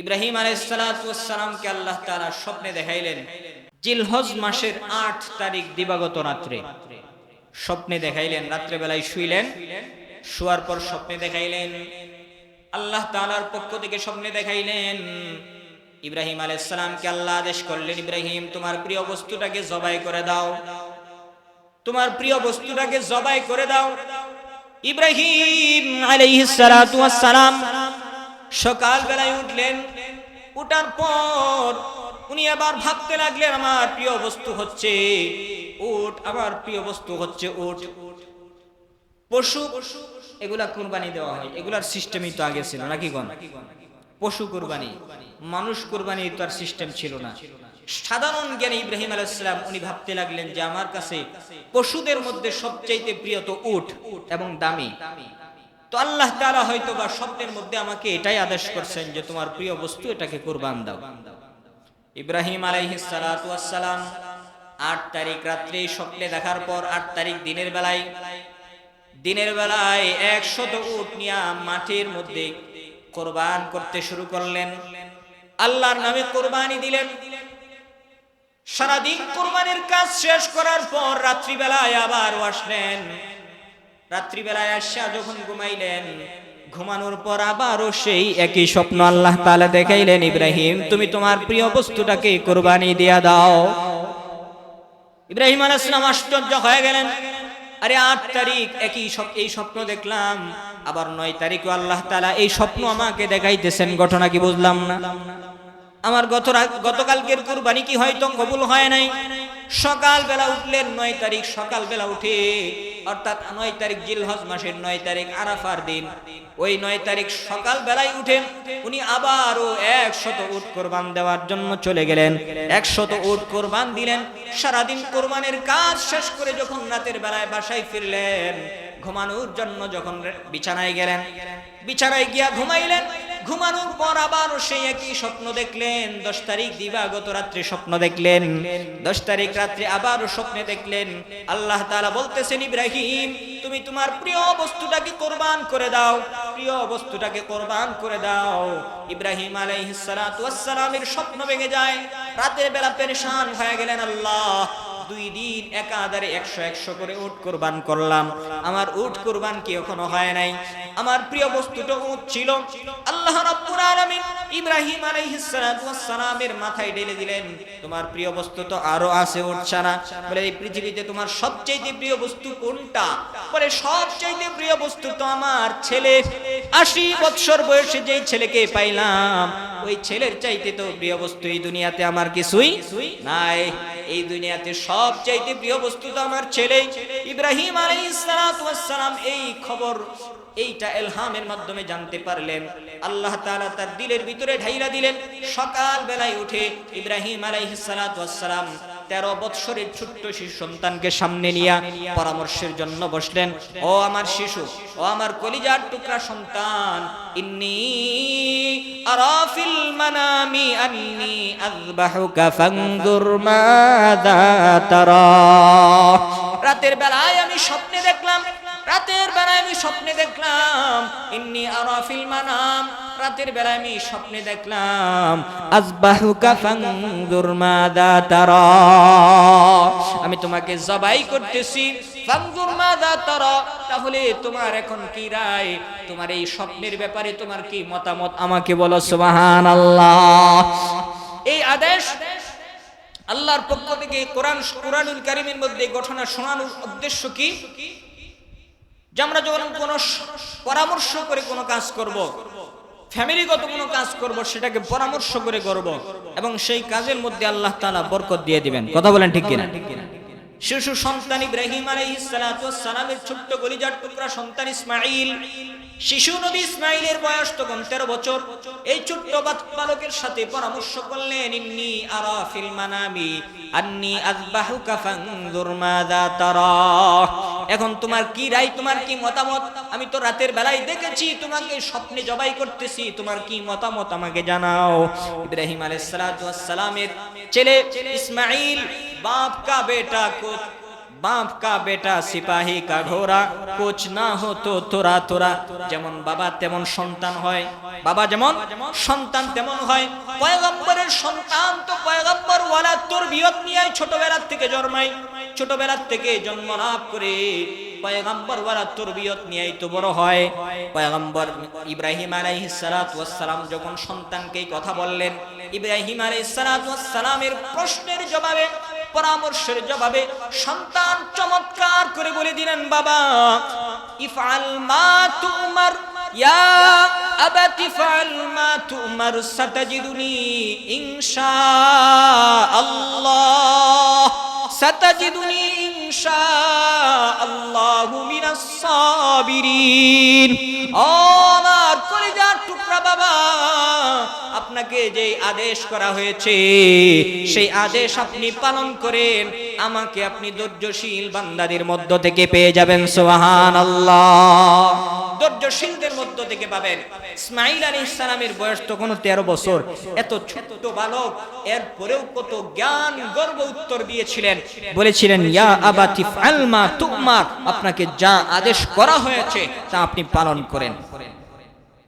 ইব্রাহিম আলাইহিস সালাতু ওয়াস সালামকে আল্লাহ তাআলা স্বপ্নে দেখাইলেন জিলহজ মাসের ৮ তারিখ দিবাগত রাত্রে স্বপ্নে দেখাইলেন। রাত্রে বেলায় শুইলেন, শোয়ার পর স্বপ্নে দেখাইলেন, আল্লাহ তাআলার পক্ষ থেকে স্বপ্নে দেখাইলেন ইব্রাহিম আলাইহিস সালামকে আল্লাহ আদেশ করলেন, ইব্রাহিম তোমার প্রিয় বস্তুটাকে জবাই করে দাও, তোমার প্রিয় বস্তুটাকে জবাই করে দাও। ইব্রাহিম আলাইহিস সালাতু ওয়াস সালাম সকাল বেলায় উঠলেন, উঠার পর উনি আবার ভাবতে লাগলেন আমার প্রিয় বস্তু হচ্ছে উট, আমার প্রিয় বস্তু হচ্ছে উট। পশু এগুলা কুরবানি দেওয়া হয়, এগুলার সিস্টেমই তো আগে ছিল নাকি কোন? পশু কুরবানি, মানুষ কুরবানি তো আর সিস্টেম ছিল না। সাধারণ জ্ঞানী ইব্রাহিম আলাইহিস সালাম উনি ভাবতে লাগলেন যে আমার কাছে পশুদের মধ্যে সবচাইতে প্রিয় তো উট এবং দামি। তো আল্লাহ তাআলা হয়তো বা স্বপ্নের মধ্যে আমাকে এটাই আদেশ করছেন যে তোমার প্রিয় বস্তু এটাকে কুরবান দাও। ইব্রাহিম আলাইহিস সালাতু ওয়াস সালাম ৮ তারিখ রাত্রে স্বপ্নে দেখার পর ৮ তারিখ দিনের বেলায় ১০০ উট নিয়ে মাঠের মধ্যে কুরবান করতে শুরু করলেন। আল্লাহর নামে কুরবানি দিলেন। সারাদিন কুরবানির কাজ শেষ করার পর রাত্রিবেলায় আবার আসলেন। রাত্রিবেলায় আসা যখন ঘুমাইলেন, ঘুমানোর পর আবারও সেই একই স্বপ্ন আল্লাহ তাআলা দেখাইলেন, ইব্রাহিম তুমি তোমার প্রিয় বস্তুটাকে কুরবানি দিয়া দাও। ইব্রাহিম আলাইহিস সালাম আশ্চর্য হয়ে গেলেন, আরে ৮ তারিখ এই স্বপ্ন দেখলাম, আবার ৯ তারিখও আল্লাহ তাআলা এই স্বপ্ন আমাকে দেখাইতেছেন, ঘটনা কি বুঝলাম না। আমার গতকালকের কুরবানি কি হয়তো কবুল হয় নাই? সকাল বেলা উঠলেন ৯ তারিখ, সকাল বেলা উঠে অর্থাৎ ৯ তারিখ জিলহজ মাসের ৯ তারিখ আরাফার দিন, ওই ৯ তারিখ সকাল বেলায় উঠেন উনি আবারও ১০০ উট কোরবান দেওয়ার জন্য চলে গেলেন। ১০০ উট কোরবান দিলেন। সারাদিন কোরবানের কাজ শেষ করে যখন রাতের বেলায় বাসায় ফিরলেন, ঘুমানোর জন্য যখন বিছানায় গেলেন, বিছানায় গিয়া ঘুমাইলেন। ঘুমানোর পর আবার সেই একই স্বপ্ন দেখলেন। ১০ তারিখ দিবাগত রাত্রে স্বপ্ন দেখলেন। ১০ তারিখ রাত্রে আবারও স্বপ্নে দেখলেন আল্লাহ তাআলা বলতেছেন, ইব্রাহিম তুমি তোমার প্রিয় বস্তুটাকে কোরবান করে দাও, প্রিয় বস্তুটাকে কোরবান করে দাও। ইব্রাহিম আলাইহিস সালাতু ওয়াস সালামের স্বপ্ন ভেঙে যায়। রাতের বেলা পেরেশান হয়ে গেলেন, আল্লাহ ২ দিন একাধারে ১০০ করে উট কোরবান করলাম, আমার উট কোরবান কি এখনো হয় নাই? আমার প্রিয় বস্তুটা উট ছিল। আল্লাহ রাব্বুল আলামিন ইব্রাহিম আলাইহিস সালাতু ওয়াস সালামের মাথায় ঢেলে দিলেন, তোমার প্রিয় বস্তু তো আরো আছে উট ছাড়া। বলে এই পৃথিবীতে তোমার সবচেয়ে প্রিয় বস্তু কোনটা? বলে সবচেয়ে প্রিয় বস্তু তো আমার ছেলে। ৮০ বছর বয়সে যেই ছেলেকে পাইলাম, ওই ছেলের চাইতে তো প্রিয় বস্তু এই দুনিয়াতে আমার কিছুই নাই। এই দুনিয়াতে সবচাইতে প্রিয় বস্তু তো আমার ছেলে। ইব্রাহিম আলাইহিস সালাতু ওয়াস সালাম এই খবর, এইটা ইলহামের মাধ্যমে জানতে পারলেন। আল্লাহ তাআলা তার দিলের ভিতরে ঢাইরা দিলেন। সকাল বেলায় উঠে ইব্রাহিম আলাইহিস সালাতু ওয়াস সালাম ১৩ বছরের ছোট্ট শিশু সন্তানকে সামনে নিয়ে পরামর্শের জন্য বসলেন। ও আমার শিশু, ও আমার কলিজার টুকরা সন্তান, ইন্নী আরা ফিল মানামি আন্নী আযবাহুকা ফানজুর মাযা তারা। রাতের বেলায় আমি স্বপ্নে দেখলাম, রাতের বেলায় আমি স্বপ্নে দেখলাম, ইন্নী আরা ফিল মানাম, রাতের বেলায় আমি স্বপ্নে দেখলাম, আযবাহুকা ফানজুর মাযা তারা, আমি তোমাকে জবাই করতেছি। ফানজুর মাযা তারা, তাহলে তোমার এখন কি রায়? তোমার এই স্বপ্নের ব্যাপারে তোমার কি মতামত আমাকে বলো। সুবহানাল্লাহ। এই আদেশ আল্লাহর পক্ষ থেকে কোরআনুল কারীমের মধ্যে ঘটনা শোনানোর উদ্দেশ্য কি? যে আমরা যখন কোনো পরামর্শ করে কোনো কাজ করব, ফ্যামিলিগত কোনো কাজ করব, সেটাকে পরামর্শ করে করব এবং সেই কাজের মধ্যে আল্লাহ তাআলা বরকত দিয়ে দিবেন। কথা বলেন ঠিক কিনা? শিশু সন্তান ইব্রাহিম আলাইহিস সালাতু ওয়াস সালামের ছোট্ট কলিজার টুকরা সন্তান ইসমাঈল, শিশু নবী ইসমাঈলের বয়স তখন ১৩ বছর। এই ছোট্ট বালকের সাথে পরামর্শ করলেন, ইন্নী আরা ফিল মানামি আন্নী আযবাহুকা ফানজুর মাযা তারা, এখন তোমার কি রায়, তোমার কি মতামত? আমি তো রাতের বেলায় দেখেছি তোমাকে স্বপ্নে জবাই করতেছি, তোমার কি মতামত আমাকে জানাও। ইব্রাহিম আলাইহিস সালাতু ওয়াস সালামের ছেলে ইসমাঈল, বাপ কা বেটা को বাপ কা বেটা সিপাহী কা ঘোড়া, কোচ না হো তো তোরা তোরা। যেমন বাবা তেমন সন্তান হয়, বাবা যেমন সন্তান তেমন হয়। পয়গম্বরের সন্তান তো পয়গম্বর ওয়ালা তরবিয়ত নিয়ে ছোটবেলা থেকে জন্মায়, ছোটবেলা থেকে জন্ম লাভ করে পয়গম্বর ওয়ালা তরবিয়ত নিয়েই তো বড় হয়। পয়গম্বর ইব্রাহিম আলাইহিস সালাতু ওয়াস সালাম যখন সন্তানকে কথা বললেন, ইব্রাহিম আলাইহিস সালাতু ওয়াস সালামের প্রশ্নের জবাবে, পরামর্শের জবাবে সন্তান চমৎকার করে বলে দিলেন, বাবা ইফআল মা তুমার ইয়া আবাতি ফাল মা তুমার সাতাজিদুনি ইনশাআল্লাহ, সাতাজিদুনি ইনশাআল্লাহু মিনাস সাবিরিন। ও আমার কলিজার টুকরা বাবা, আপনাকে যে আদেশ করা হয়েছে সেই আদেশ আপনি পালন করেন, আমাকে আপনি ধৈর্যশীল বান্দাদের মধ্য থেকে পেয়ে যাবেন। সুবহানাল্লাহ, ধৈর্যশীলদের মধ্য থেকে পাবেন। ইসমাঈল আলাইহিস সালামের বয়স তখন 13 বছর, এত ছোট্ট বালক, এরপরেও কত জ্ঞান গর্ব উত্তর দিয়েছিলেন, বলেছিলেন ইয়া আবাতি ফাল মা তুমার, আপনাকে যা আদেশ করা হয়েছে তা আপনি পালন করেন।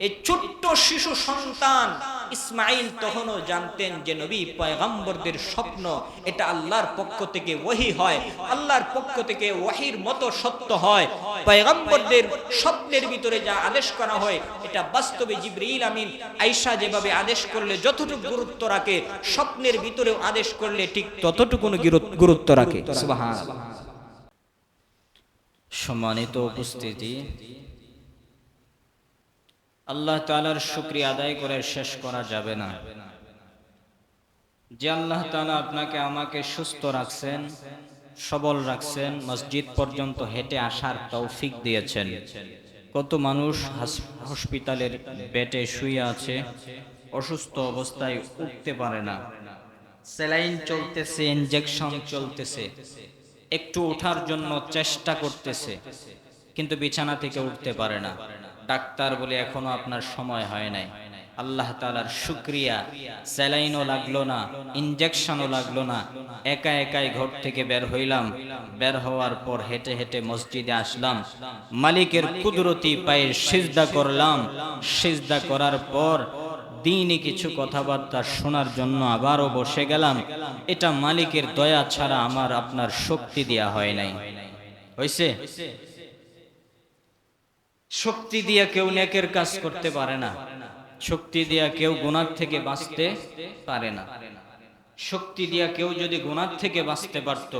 এই ছোট্ট শিশু সন্তান ইসমাঈল তখনও জানতেন যে নবী পয়গম্বরদের স্বপ্ন এটা আল্লাহর পক্ষ থেকে ওহী হয়, আল্লাহর পক্ষ থেকে ওহীর মতো সত্য হয়। পয়গম্বরদের স্বপ্নের ভিতরে যা আদেশ করা হয় এটা বাস্তবে জিবরিল আমিন আয়েশা যেভাবে আদেশ করলে যতটুকু গুরুত্ব রাখে, স্বপ্নের ভিতরেও আদেশ করলে ঠিক ততটুকু গুরুত্ব রাখে। সুবহানাল্লাহ। সম্মানিত উপস্থিতি, আল্লাহ তাআলার শুকরিয়া আদায় করে শেষ করা যাবে না যে আল্লাহ তাআলা আপনাকে আমাকে সুস্থ রাখছেন, সবল রাখছেন, মসজিদ পর্যন্ত হেঁটে আসার তৌফিক দিয়েছেন। কত মানুষ হসপিটালের বেডে শুয়ে আছে, অসুস্থ অবস্থায় উঠতে পারে না, স্যালাইন চলতেছে, ইনজেকশন চলতেছে, একটু ওঠার জন্য চেষ্টা করতেছে কিন্তু বিছানা থেকে উঠতে পারে না। ডাক্তার বলে এখনো আপনার সময় হয় নাই। আল্লাহ তাআলার শুকরিয়া, স্যালাইনও লাগলো না, ইনজেকশনও লাগলো না, একা একাই ঘর থেকে বের হইলাম, বের হওয়ার পর হেঁটে হেঁটে মসজিদে আসলাম, মালিকের কুদরতি পায়ে সিজদা করলাম, সিজদা করার পর দিনই কিছু কথাবার্তা শোনার জন্য আবারও বসে গেলাম। এটা মালিকের দয়া ছাড়া আমার আপনার শক্তি দেয়া হয় নাই। হইছে? শক্তি দিয়া কেউ নেকের কাজ করতে পারে না, শক্তি দিয়া কেউ গুনাহ থেকে বাঁচতে পারে না। শক্তি দিয়া কেউ যদি গুনাহ থেকে বাঁচতে পারত,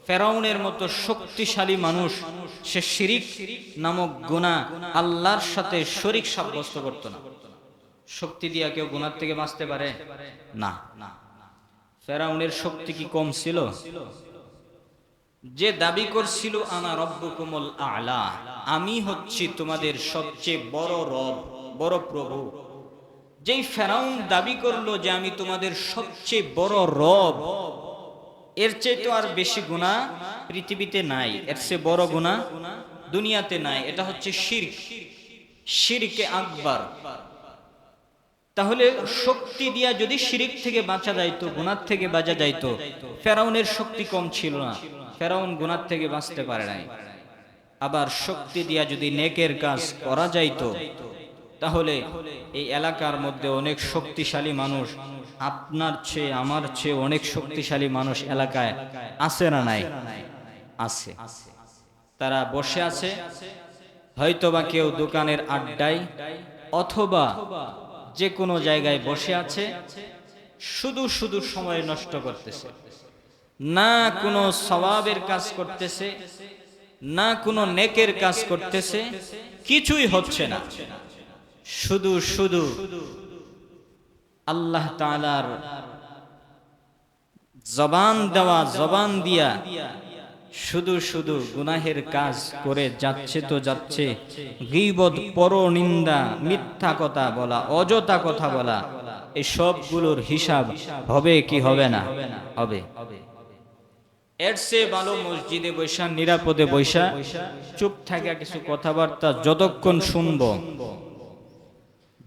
ফেরাউনের মতো শক্তিশালী মানুষ সে শিরিক নামক গুনাহ আল্লাহর সাথে শরীক সাব্যস্ত করত না। শক্তি দিয়া কেউ গুনাহ থেকে বাঁচতে পারে না। ফেরাউনের শক্তি কি কম ছিল? যে দাবি করছিল আনা রব্বুকুমুল আ'লা, আমি হচ্ছি তোমাদের সবচেয়ে বড় রব, বড় প্রভু, যেই ফেরাউন দাবি করলো যে আমি তোমাদের সবচেয়ে বড় রব, এর চেয়ে তো আর বেশি গুনাহ পৃথিবীতে নাই, এর চেয়ে বড় গুনাহ দুনিয়াতে নাই। এটা হচ্ছে শিরক, শিরকে আকবার। তাহলে শক্তি দিয়া যদি শিরক থেকে বাঁচা যাইতো, গুনাহ থেকে বাঁচা যাইতো, ফেরাউনের শক্তি কম ছিল না, ফেরাউন গুনাহ থেকে বাঁচতে পারে নাই। আবার শক্তি দিয়া যদি নেকের কাজ করা যাইতো, তাহলে এই এলাকার মধ্যে অনেক শক্তিশালী মানুষ, আপনার চেয়ে আমার চেয়ে অনেক শক্তিশালী মানুষ এলাকায় আছে না নাই? আছে। তারা বসে আছে, হয়তোবা কেউ দোকানের আড্ডায় অথবা যে কোনো জায়গায় বসে আছে, শুধু শুধু সময় নষ্ট করতেছে, না কোনো সওয়াবের কাজ করতেছে, না কোনো নেকের কাজ করতেছে, কিছুই হচ্ছে না। শুধু শুধু আল্লাহ তাআলার জবান দেওয়া, জবান দিয়া শুধু শুধু গুনাহের কাজ করে যাচ্ছে তো যাচ্ছে। গীবত, পরনিন্দা, মিথ্যা কথা বলা, অযথা কথা বলা, এই সবগুলোর হিসাব হবে কি হবে না? হবে। এর চেয়ে ভালো মসজিদে বৈশা, নিরাপদে বৈশা চুপ থাকা, কিছু কথাবার্তা যতক্ষণ শুনবো,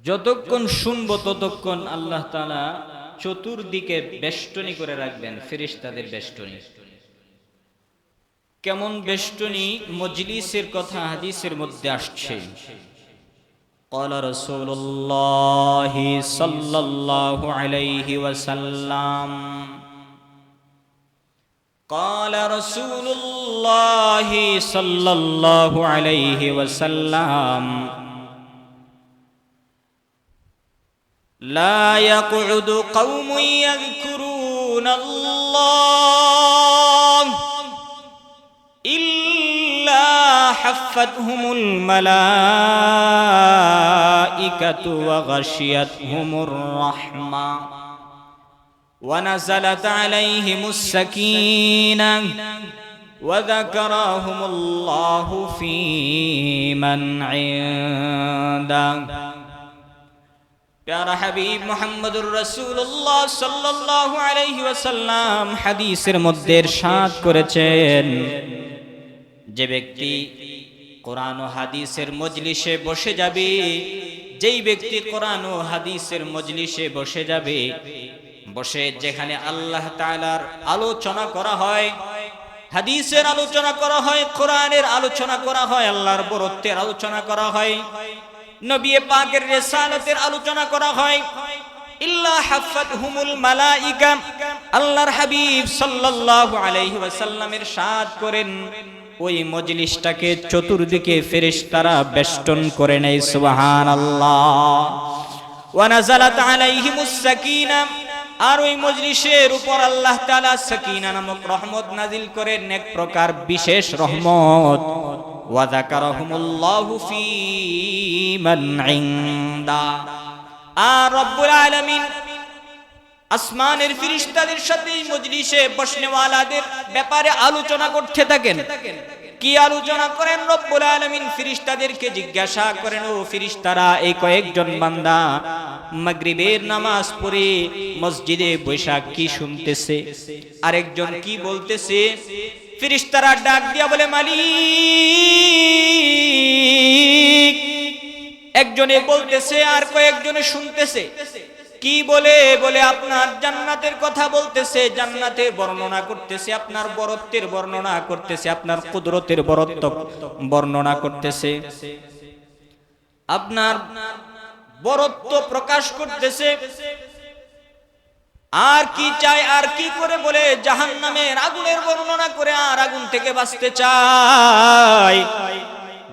যতক্ষণ শুনবো ততক্ষণ আল্লাহ তাআলা চতুর্দিকে বেষ্টনী করে রাখবেন, ফেরেশতাদের বেষ্টনী। কেমন বেষ্টনী মজলিসের কথা হাদিসের মধ্যে আসছে। قال رسول الله صلى الله عليه وسلم قال رسول الله صلى الله عليه وسلم لا يقعد قوم يذكرون الله إلا حفتهم الملائكة وغشيتهم الرحمة ونزلت عليهم السكينة وذكرهم الله في من عنده। প্যারা হাবিব মুহাম্মদুর রাসূলুল্লাহ সাল্লাল্লাহু আলাইহি ওয়াসাল্লাম হাদিসের মধ্যে ইরশাদ করেছেন, যে ব্যক্তি কোরআন ও হাদিসের মজলিসে বসে যাবে, যেই ব্যক্তি কোরআন ও হাদিসের মজলিসে বসে যাবে, বসে যেখানে আল্লাহ তাআলার আলোচনা করা হয়, হাদিসের আলোচনা করা হয়, কোরআনের আলোচনা করা হয়, আল্লাহর বরত্বের আলোচনা করা হয়, নবী পাকের রিসালাতের আলোচনা করা হয়, ইল্লা হাফাতহুমুল মালাইকা, আল্লাহর হাবিব সাল্লাল্লাহু আলাইহি ওয়াসাল্লামের ইরশাদ করেন, ওই মজলিসটাকে চতুর্দিকে ফেরেশতারা বেষ্টন করে নেয়। সুবহানাল্লাহ। ওয়া নাযালাত আলাইহিমুস সাকিনা, আর ওই মজলিসের উপর আল্লাহ তাআলা সাকিনা নামক রহমত নাজিল করেন, এক প্রকার বিশেষ রহমত। ওয়া যাকারাহুমুল্লাহু ফী মান ইনদা, আর রব্বুল আলামিন আসমানের ফেরেশতাদের সাথে এই মজলিসে বসনেওয়ালাদের ব্যাপারে আলোচনা করতে থাকেন। কি আলোচনা করেন? রব্বুল আলামিন ফেরেশতাদেরকে জিজ্ঞাসা করেন, ও ফেরেশতারা, এই কয়েকজন বান্দা মাগরিবের নামাজ পড়ে মসজিদে বসে কি শুনতেছে? আরেকজন কি বলতেছে? ফেরেশতারা ডাক দিয়া বলে, মালিক। একজনে বলতেছে আর কয়েকজনে শুনতেছে। কি বলে? বলে আপনার জান্নাতের কথা বলতেছে, জান্নাতের বর্ণনা করতেছে, আপনার বরত্বের বর্ণনা করতেছে, আপনার কুদরতের বরত্ব বর্ণনা করতেছে, আপনার বরত্ব প্রকাশ করতেছে। আর কি চায়? আর কি করে? বলে জাহান্নামের আগুনের বর্ণনা করে, আর আগুন থেকে বাঁচতে চায়,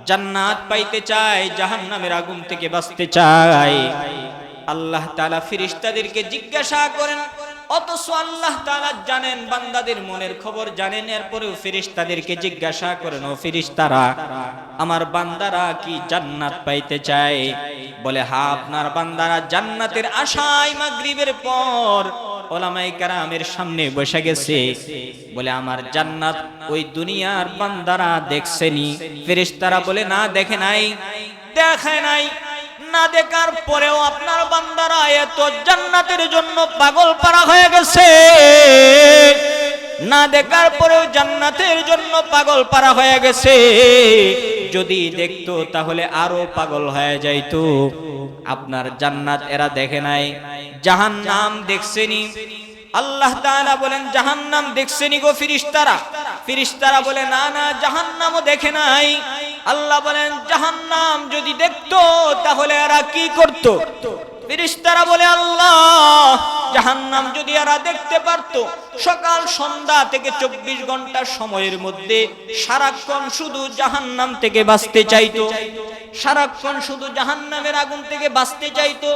জান্নাত পাইতে চায়, জাহান্নামের আগুন থেকে বাঁচতে চায়। আল্লাহ তাআলা ফেরেশতাদেরকে জিজ্ঞাসা করেন, অথচ আল্লাহ তাআলা জানেন, বান্দাদের মনের খবর জানেন, এরপরেও ফেরেশতাদেরকে জিজ্ঞাসা করেন, ও ফেরেশতারা, আমার বান্দারা কি জান্নাত পাইতে চায়? বলে হ্যাঁ, আপনার বান্দারা জান্নাতের আশায় মাগরিবের পর উলামায়ে কেরামের সামনে বসে গেছে। বলে আমার জান্নাত ওই দুনিয়ার বান্দারা দেখছেনি? ফেরেশতারা বলে না, দেখে নাই। দেখে নাই, না দেখার পরেও আপনার বান্দারা এত জান্নাতের জন্য পাগল পারা হয়ে গেছে, না দেখার পরেও জান্নাতের জন্য পাগল পারা হয়ে গেছে। যদি দেখতো তাহলে আরো পাগল হয়ে যাইতো। আপনার জান্নাত এরা দেখে নাই, জাহান্নাম দেখছেনি। আল্লাহ তাআলা বলেন, জাহান্নাম দেখছেনি গো ফেরেশতারা? ফেরেশতারা বলে না, না, জাহান্নামও দেখে নাই। আল্লাহ বলেন, জাহান্নাম যদি দেখতো তাহলে এরা কি করত? ফেরেশতারা বলে, আল্লাহ, জাহান্নাম যদি এরা দেখতে পারত, সকাল সন্ধ্যা থেকে 24 ঘন্টা সময়ের মধ্যে সারাক্ষণ শুধু জাহান্নাম থেকে বাঁচতে চাইতো, সারাক্ষণ শুধু জাহান্নামের আগুন থেকে বাঁচতে চাইতো।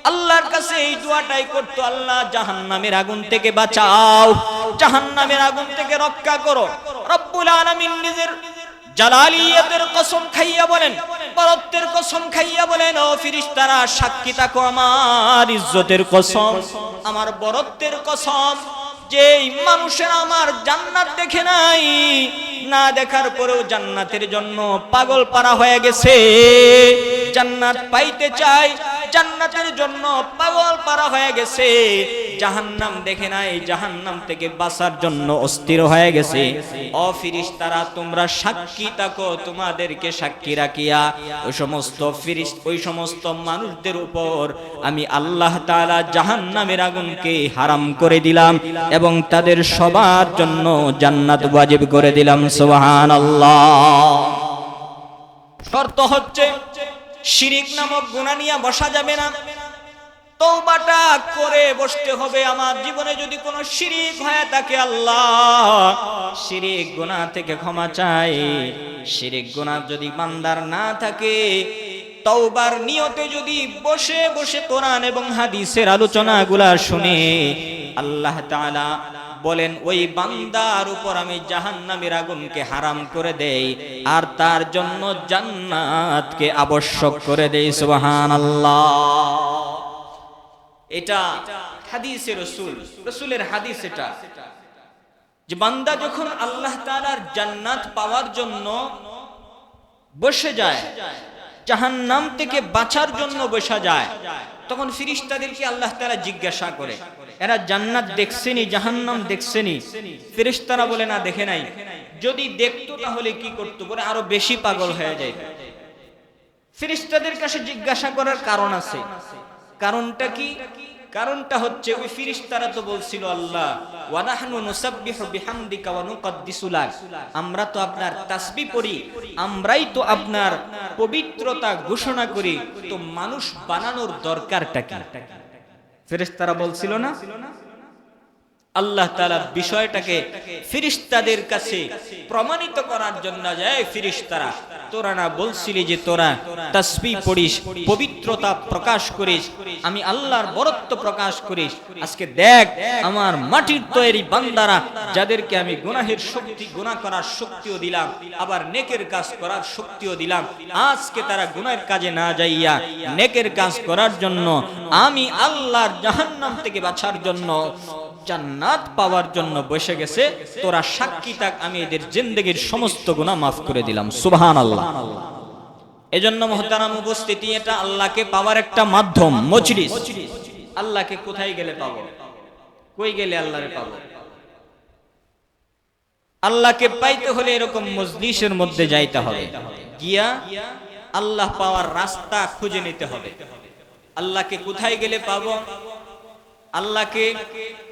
আল্লাহর কাছে এই দোয়াটাই করতো, আল্লাহ জাহান্নামের আগুন থেকে বাঁচাও, জাহান্নামের আগুন থেকে রক্ষা করো। রব্বুল আলামিন নিজের জালালিয়াতের কসম খাইয়া বলেন, বরত্বের কসম খাইয়া বলেন, ও ফেরেশতারা সাক্ষী থাকো আমার ইজ্জতের কসম, আমার বরত্বের কসম, যে মানুষের আমার জান্নাত দেখে নাই, না দেখার পরেও জান্নাতের জন্য পাগল পারা হয়ে গেছে, জান্নাত পাইতে চায়, জান্নাতের জন্য পাগল পারা হয়ে গেছে, জাহান্নাম দেখে নাই, জাহান্নাম থেকে বাঁচার জন্য অস্থির হয়ে গেছে। ও ফেরেশতারা তোমরা সাক্ষী থাকো, তোমাদেরকে সাক্ষী রাখিয়া ওই সমস্ত মানুষদের উপর আমি আল্লাহ তাআলা জাহান্নামের আগুনকে হারাম করে দিলাম এবং তাদের সবার জন্য জান্নাত ওয়াজিব করে দিলাম। সুবহানাল্লাহ। শর্ত হচ্ছে শিরিক নামক গুনাহ নিয়ে বসা যাবে না, তওবাটা করে বসতে হবে। আমার জীবনে যদি কোনো শিরিক হয়ে থাকে, আল্লাহ শিরিক গুনাহ থেকে ক্ষমা চাই। শিরিক গুনাহ যদি বান্দার না থাকে, তওবার নিয়তে যদি বসে বসে কোরআন এবং হাদিসের আলোচনাগুলা শুনে, আল্লাহ তাআলা বলেন ওই বান্দার উপর আমি জাহান্নামের আগুনকে হারাম করে দেই আর তার জন্য জান্নাতকে আবশ্যক করে দেই। সুবহানাল্লাহ। এটা হাদিসে রাসূলের হাদিস, এটা যে বান্দা যখন আল্লাহ তাআলার জান্নাত পাওয়ার জন্য বসে যায়, জাহান্নাম থেকে বাঁচার জন্য বসা যায়, তখন ফেরেশতাদেরকে আল্লাহ তাআলা জিজ্ঞাসা করে, এরা জান্নাত দেখছেনি, জাহান্নাম দেখছেনি? ফেরেশতারা বলে না, দেখে নাই। যদি দেখতো তাহলে কি করতো? বলে আরো বেশি পাগল হয়ে যায়। ফেরেশতাদের কাছে জিজ্ঞাসা করার কারণ আছে। কারণটা কি? কারণটা হচ্ছে ওই ফেরেশতারা তো বলছিল, আল্লাহ ওয়া নাহনু নুসাব্বিহু বিহামদিকা ওয়া নুকদ্দিসু লাক, আমরা তো আপনার তাসবিহ পড়ি, আমরাই তো আপনার পবিত্রতা ঘোষণা করি, তো মানুষ বানানোর দরকারটা কি? ফেরেশতারা বলছিল না? আল্লাহ তাআলা বিষয়টাকে ফেরেশতাদের কাছে প্রমাণিত করার জন্য যায়, ফেরেশতারা তোরা না বলছিলি যে তোরা তাসবিহ পড়িস, পবিত্রতা প্রকাশ করিস, আমি আল্লাহর বরত্ব প্রকাশ করিস, আজকে দেখ আমার মাটির তৈরি বান্দারা যাদেরকে আমি গুনাহের শক্তি, গুনাহ করার শক্তিও দিলাম, আবার নেকের কাজ করার শক্তিও দিলাম, আজকে তারা গুনাহের কাজে না যাইয়া নেকের কাজ করার জন্য, আমি আল্লাহর জাহান্নাম থেকে বাঁচার জন্য, জান্নাত পাওয়ার জন্য বসে গেছে। তোরা সাক্ষী থাক, আমি এদের জিন্দেগীর সমস্ত গুনাহ মাফ করে দিলাম। সুবহানাল্লাহ। এজন্য মুহতারাম উপস্থিতি, এটা আল্লাহকে পাওয়ার একটা মাধ্যম, মজলিস। আল্লাহকে কোথায় গেলে পাবো? কই গেলে আল্লাহরে পাবো? আল্লাহকে পাইতে হলে এরকম মজলিসের মধ্যে যাইতে হবে, গিয়া আল্লাহ পাওয়ার রাস্তা খুঁজে নিতে হবে। আল্লাহকে কোথায় গেলে পাবো? আল্লাহকে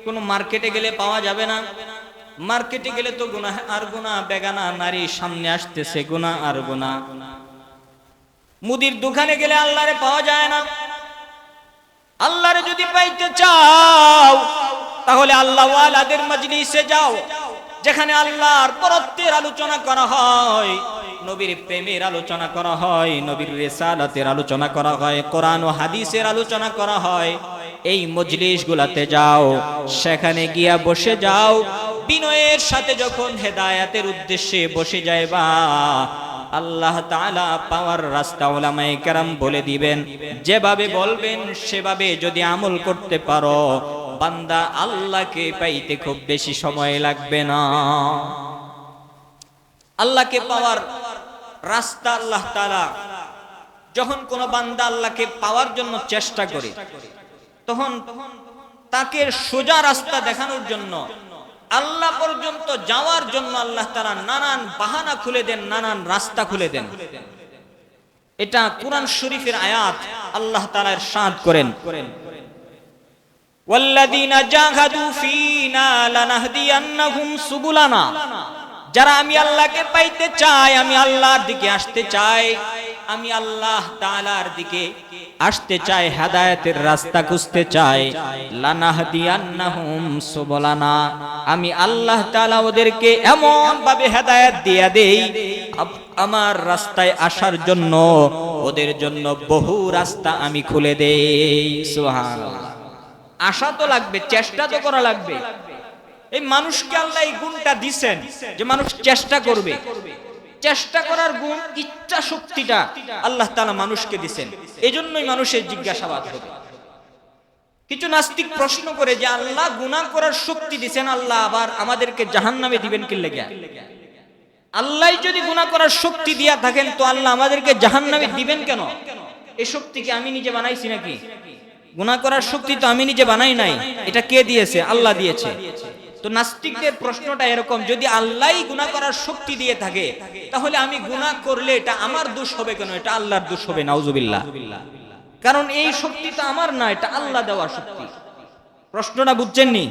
কোন মার্কেটে গেলে পাওয়া যাবে না। মার্কেটে গেলে তো গুনাহ আর গুনাহ, বেগানা নারী সামনে আসতেছে, গুনাহ আর গুনাহ। মুদির দোকানে গেলে আল্লাহরে পাওয়া যায় না। আল্লাহরে যদি পাইতে চাও তাহলে আল্লাহ ওয়ালাদের মজলিসে যাও, যেখানে আল্লাহর বরত্বের আলোচনা করা হয়, নবীর প্রেমের আলোচনা করা হয়, নবীর রিসালাতের আলোচনা করা হয়, কোরআন ও হাদিসের আলোচনা করা হয়। এই মজলিসগুলোতে যাও, সেখানে গিয়া বসে যাও, বিনয়ের সাথে যখন হেদায়েতের উদ্দেশ্যে বসে যাইবা, আল্লাহ তাআলা পাওয়ার রাস্তা উলামায়ে কেরাম বলে দিবেন। যেভাবে বলবেন সেভাবে যদি আমল করতে পারো, বান্দা আল্লাহকে পাইতে খুব বেশি সময় লাগবে না। আল্লাহকে পাওয়ার রাস্তা আল্লাহ তাআলা, যখন কোন বান্দা আল্লাহকে পাওয়ার জন্য চেষ্টা করে, তখন তাকে সোজা রাস্তা দেখানোর জন্য, আল্লাহ পর্যন্ত যাওয়ার জন্য আল্লাহ তাআলা নানান বাহানা খুলে দেন, নানান রাস্তা খুলে দেন। এটা কুরআন শরীফের আয়াত। আল্লাহ তাআলা ইরশাদ করেন, ওয়াল্লাযীনা জাহাদু ফীনা লানাহদিয়ান্নাহুম সুবুলানা, যারা আমি আল্লাহকে পাইতে চাই, আমি আল্লাহর দিকে আসতে চাই, আমি আল্লাহ তাআলার দিকে আসতে চাই, হেদায়েতের রাস্তা খুঁজতে চাই, লানাহদিয়ান্নাহুম সুবুলানা, আমি আল্লাহ তাআলা ওদেরকে এমন ভাবে হেদায়েত দিয়ে দেই, আমার রাস্তায় আসার জন্য ওদের জন্য বহু রাস্তা আমি খুলে দেই। সুবহানাল্লাহ। আশা তো লাগবে, চেষ্টা তো করা লাগবে। এই মানুষকে আল্লাহ এই গুণটা দিবেন যে মানুষ চেষ্টা করবে। চেষ্টা করার গুণ, ইচ্ছা শক্তিটা আল্লাহ তাআলা মানুষকে দিবেন। এজন্যই মানুষের জিজ্ঞাসাবাদ হবে। কিছু নাস্তিক প্রশ্ন করে যে আল্লাহ গুনাহ করার শক্তি দিবেন, আল্লাহ আবার আমাদেরকে জাহান্নামে দিবেন কি লাগা? আল্লাহ যদি গুনাহ করার শক্তি দিয়া থাকেন, তো আল্লাহ আমাদেরকে জাহান্নামে দিবেন কেন? এই শক্তি কি আমি নিজে বানাইছি নাকি? গুনাহ করার শক্তি তো আমি নিজে বানাই নাই, এটা কে দিয়েছে? আল্লাহ দিয়েছে। তো নাস্তিকদের প্রশ্নটা এরকম, যদি আল্লাহই গুনাহ করার শক্তি দিয়ে থাকে তাহলে আমি গুনাহ করলে এটা আমার দোষ হবে কেন? এটা আল্লাহর দোষ হবে, নাউজুবিল্লাহ। কারণ এই শক্তি তো আমার না, এটা আল্লাহ দেওয়া শক্তি। প্রশ্নটা বুঝছেননি?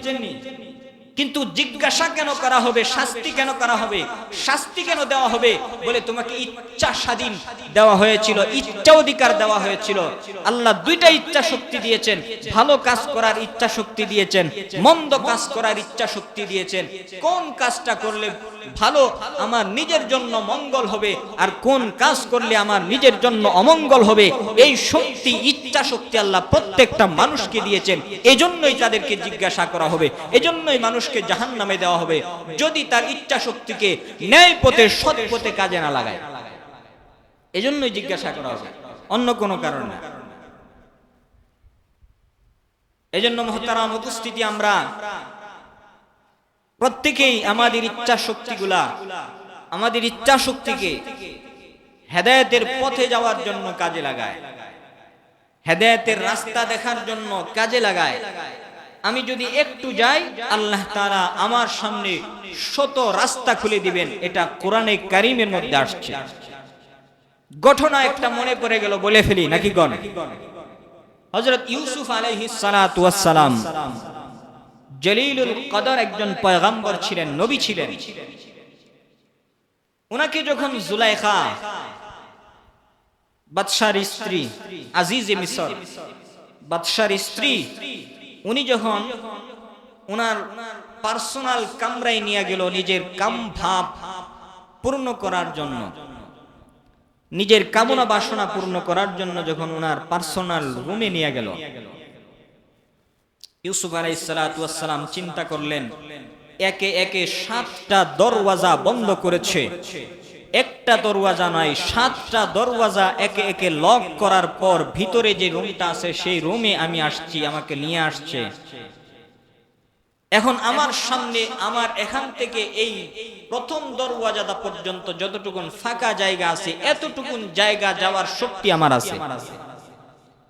কিন্তু জিজ্ঞাসা কেন করা হবে, শাস্তি কেন করা হবে, শাস্তি কেন দেওয়া হবে? বলে তোমাকে ইচ্ছা স্বাধীন দেওয়া হয়েছিল, ইচ্ছা অধিকার দেওয়া হয়েছিল। আল্লাহ দুইটা ইচ্ছা শক্তি দিয়েছেন, ভালো কাজ করার ইচ্ছা শক্তি দিয়েছেন, মন্দ কাজ করার ইচ্ছা শক্তি দিয়েছেন। কোন কাজটা করলে ভালো আমার নিজের জন্য মঙ্গল হবে আর কোন কাজ করলে আমার নিজের জন্য অমঙ্গল হবে, এই শক্তি ইচ্ছা শক্তি আল্লাহ প্রত্যেকটা মানুষকে দিয়েছেন। এজন্যই তাদেরকে জিজ্ঞাসা করা হবে, এজন্যই মানুষকে জাহান্নামে দেওয়া হবে যদি তার ইচ্ছা শক্তিকে ন্যায় পথে সৎ পথে কাজে না লাগায়। এজন্যই জিজ্ঞাসা করা হবে, অন্য কোনো কারণ না। এজন্য মুহতারাম উপস্থিতি, আমরা প্রত্যেকেই আমাদের ইচ্ছা শক্তিগুলা, আমাদের ইচ্ছা শক্তিকে হেদায়েতের পথে যাওয়ার জন্য কাজে লাগায়, হেদায়েতের রাস্তা দেখার জন্য কাজে লাগায়। আমি যদি একটু যাই, আল্লাহ তাআলা আমার সামনে শত রাস্তা খুলে দিবেন, এটা কোরআনে কারীমের মধ্যে আসছে। ঘটনা একটা মনে পড়ে গেল, বলে ফেলি নাকি গণ? হযরত ইউসুফ আলাইহিস সালাতু ওয়াস সালাম জলিলুল কদর একজন পয়গম্বর ছিলেন, নবী ছিলেন। উনাকে যখন জুলাইখা বাদশার স্ত্রী, আজিজে মিসর বাদশার স্ত্রী, উনি যখন উনার পার্সোনাল কামরায় নিয়ে গেল নিজের কাম ভাব পূর্ণ করার জন্য, নিজের কামনা বাসনা পূর্ণ করার জন্য যখন উনার পার্সোনাল রুমে নিয়ে গেল, ইউসুফ আলাইহিস সালাতু ওয়াস সালাম চিন্তা করলেন, একে একে 7টা দরওয়াজা বন্ধ করেছে, একটা দরওয়াজা নয় 7টা দরওয়াজা একে একে লক করার পর ভিতরে যে রুমটা আছে সেই রুমে আমি আসছি, আমাকে নিয়ে আসছে। এখন আমার সামনে, আমার এখান থেকে এই প্রথম দরওয়াজাটা পর্যন্ত যতটুকুন ফাঁকা জায়গা আছে, এতটুকুন জায়গা যাওয়ার শক্তি আমার আছে,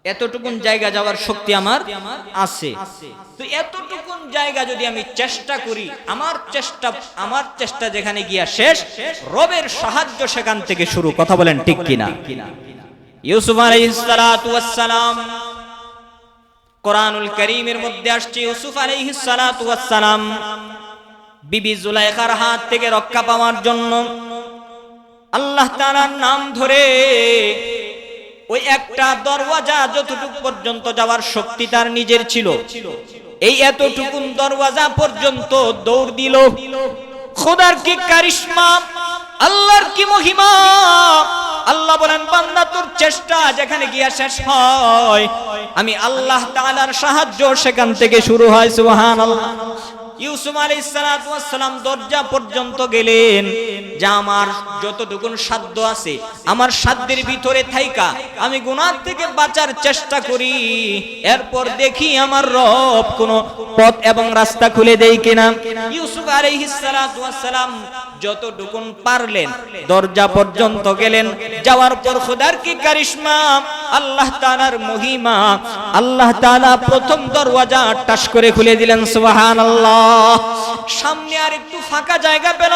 এতটুকুন জায়গা যাওয়ার শক্তি আমার আছে। তো এতটুকুন জায়গা যদি আমি চেষ্টা করি, আমার চেষ্টা যেখানে গিয়া শেষ, রবের সাহায্য সেখান থেকে শুরু। কথা বলেন ঠিক কিনা? ইউসুফ আলাইহিস সালাতু ওয়াস সালাম, কোরআনুল কারীমের মধ্যে আসছে, ইউসুফ আলাইহিস সালাতু ওয়াস সালাম বিবি জুলাইখার হাত থেকে রক্ষা পাওয়ার জন্য আল্লাহ তাআলার নাম ধরে ওই একটা দরওয়াজা যতটুকু পর্যন্ত যাওয়ার শক্তি তার নিজের ছিল, এই এতটুকুন দরওয়াজা পর্যন্ত দৌড় দিল। খোদার কি কারিশমা, আল্লাহর কি মহিমা! আল্লাহ বলেন, বান্দা তোর চেষ্টা যেখানে গিয়া শেষ হয়, আমি আল্লাহ তাআলার সাহায্য সেখান থেকে শুরু হয়। সুবহানাল্লাহ। ইউসুফ আলাইহিস সালাতু ওয়াস সালাম দরজা পর্যন্ত গেলেন, যে আমার যতটুকুন সাধ্য আছে, আমার সাধ্যের ভিতরে থাইকা আমি গুনাহ থেকে বাঁচার চেষ্টা করি, এরপর দেখি আমার রব কোন পথ এবং রাস্তা খুলে দেয় কিনা। ইউসুফ আলাইহিস সালাতু ওয়াস সালাম যতটুকুন পারলেন দরজা পর্যন্ত গেলেন, যাওয়ার পর খোদার কি কারিশমা, আল্লাহ তাআলার মহিমা, আল্লাহ তাআলা প্রথম দরওয়াজা টাস করে খুলে দিলেন। সুবহানাল্লাহ। সামনে আর একটু ফাঁকা জায়গা পেল,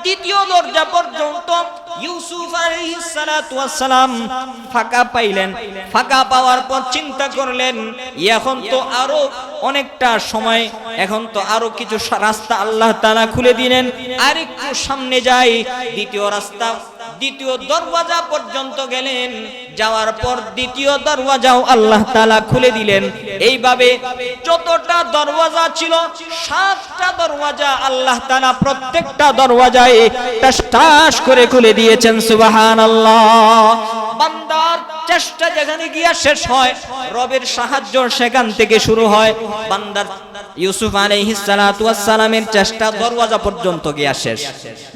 দ্বিতীয় দরজা পর্যন্ত ইউসুফ আলাইহিস সালাতু ওয়াস সালাম ফাঁকা পাইলেন। ফাঁকা পাওয়ার পর চিন্তা করলেন, এখন তো আরো অনেকটা সময়, এখন তো আরো কিছু রাস্তা আল্লাহ তাআলা খুলে দিলেন, আর একটু সামনে যাই। দ্বিতীয় রাস্তা, দ্বিতীয় দরওয়াজা পর্যন্ত গেলেন, যাওয়ার পর দ্বিতীয় দরওয়াজাও আল্লাহ তাআলা খুলে দিলেন। এইভাবে যতটা দরওয়াজা ছিল, 7টা দরওয়াজা আল্লাহ তাআলা প্রত্যেকটা দরওয়াজায় টাস টাস করে খুলে দিয়েছেন। সুবহানাল্লাহ। বান্দার চেষ্টা যেখানে গিয়া শেষ হয়, রবের সাহায্য সেখান থেকে শুরু হয়। বান্দার ইউসুফ আলাইহিস সালাতু ওয়াস সালামের চেষ্টা দরওয়াজা পর্যন্ত গিয়া শেষ,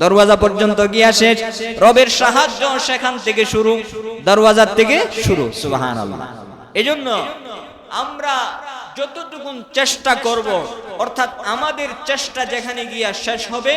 দরওয়াজা পর্যন্ত গিয়া শেষ, রবের সাহায্য সেখান থেকে শুরু, দরওয়াজা থেকে শুরু। সুবহানাল্লাহ। এজন্য আমরা যতটুকুন চেষ্টা করব, অর্থাৎ আমাদের চেষ্টা যেখানে গিয়া শেষ হবে,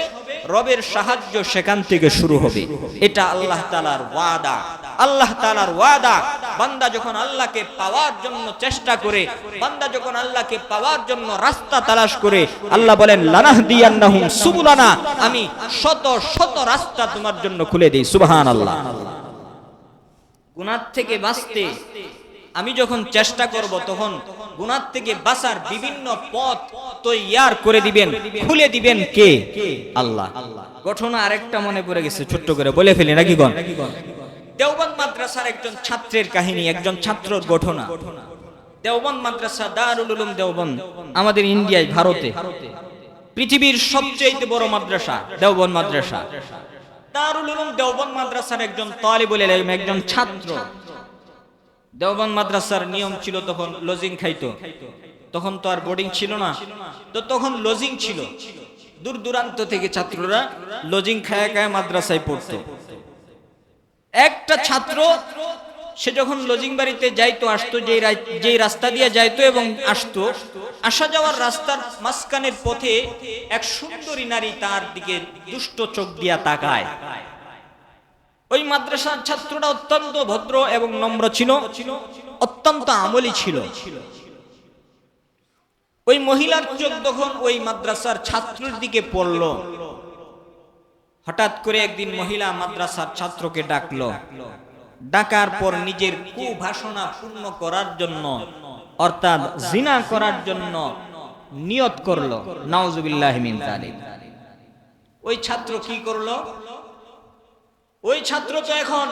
রবের সাহায্য সেখান থেকে শুরু হবে। এটা আল্লাহ তাআলার ওয়াদা, আল্লাহ তাআলার ওয়াদা। বান্দা যখন আল্লাহকে পাওয়ার জন্য চেষ্টা করে, বান্দা যখন আল্লাহকে পাওয়ার জন্য রাস্তা তালাশ করে, আল্লাহ বলেন লানাহদিয়ান্নাহুম সুবুলানা, আমি শত শত রাস্তা তোমার জন্য খুলে দেই। সুবহানাল্লাহ। গুনাহ থেকে বাঁচতে আমি যখন চেষ্টা করব, তখন গুনাহ থেকে বাঁচার বিভিন্ন পথ তৈয়ার করে দিবেন, খুলে দিবেন কে? আল্লাহ। ঘটনা আরেকটা মনে পড়ে গেছে, ছোট্ট করে বলে ফেলি নাকি গণ? দেওবন্দ মাদ্রাসার একজন ছাত্রের কাহিনী, একজন ছাত্রর ঘটনা। দেওবন্দ মাদ্রাসা, দারুল উলুম দেওবন্দ, আমাদের ইন্ডিয়ায়, ভারতে পৃথিবীর সবচেয়ে বড় মাদ্রাসা দেওবন্দ মাদ্রাসা। দারুল উলুম দেওবন্দ মাদ্রাসার একজন তালিবুল ইলম, একজন ছাত্র। দেওবন্দ মাদ্রাসার নিয়ম ছিল, তখন লজিং খাইতো। তখন তো আর বোর্ডিং ছিল না, তো তখন লজিং ছিল। দূর দূরান্ত থেকে ছাত্ররা লজিং খায়া খায়া মাদ্রাসায় পড়তো। একটা ছাত্র, সে যখন লজিং বাড়িতে যাইতো আসতো, যেই রাস্তা দিয়ে যাইতো এবং আসতো, আসা যাওয়ার রাস্তার মাঝখানের পথে এক সুন্দরী নারী তার দিকে দুষ্ট চোখ দিয়া তাকায়। ওই মাদ্রাসার ছাত্রটা অত্যন্ত ভদ্র এবং নম্র ছিল, অত্যন্ত আমলী ছিল। ওই মহিলার চোখ যখন ওই মাদ্রাসার ছাত্রের দিকে পড়ল, হঠাৎ করে একদিন মহিলা মাদ্রাসার ছাত্রকে ডাকলো। ডাকার পর নিজের কুভাষণা পূর্ণ করার জন্য, অর্থাৎ জিনা করার জন্য নিয়ত করলো। নাউজুবিল্লাহি মিন যালিক। ওই ছাত্র কি করলো? ওই ছাত্র তো এখন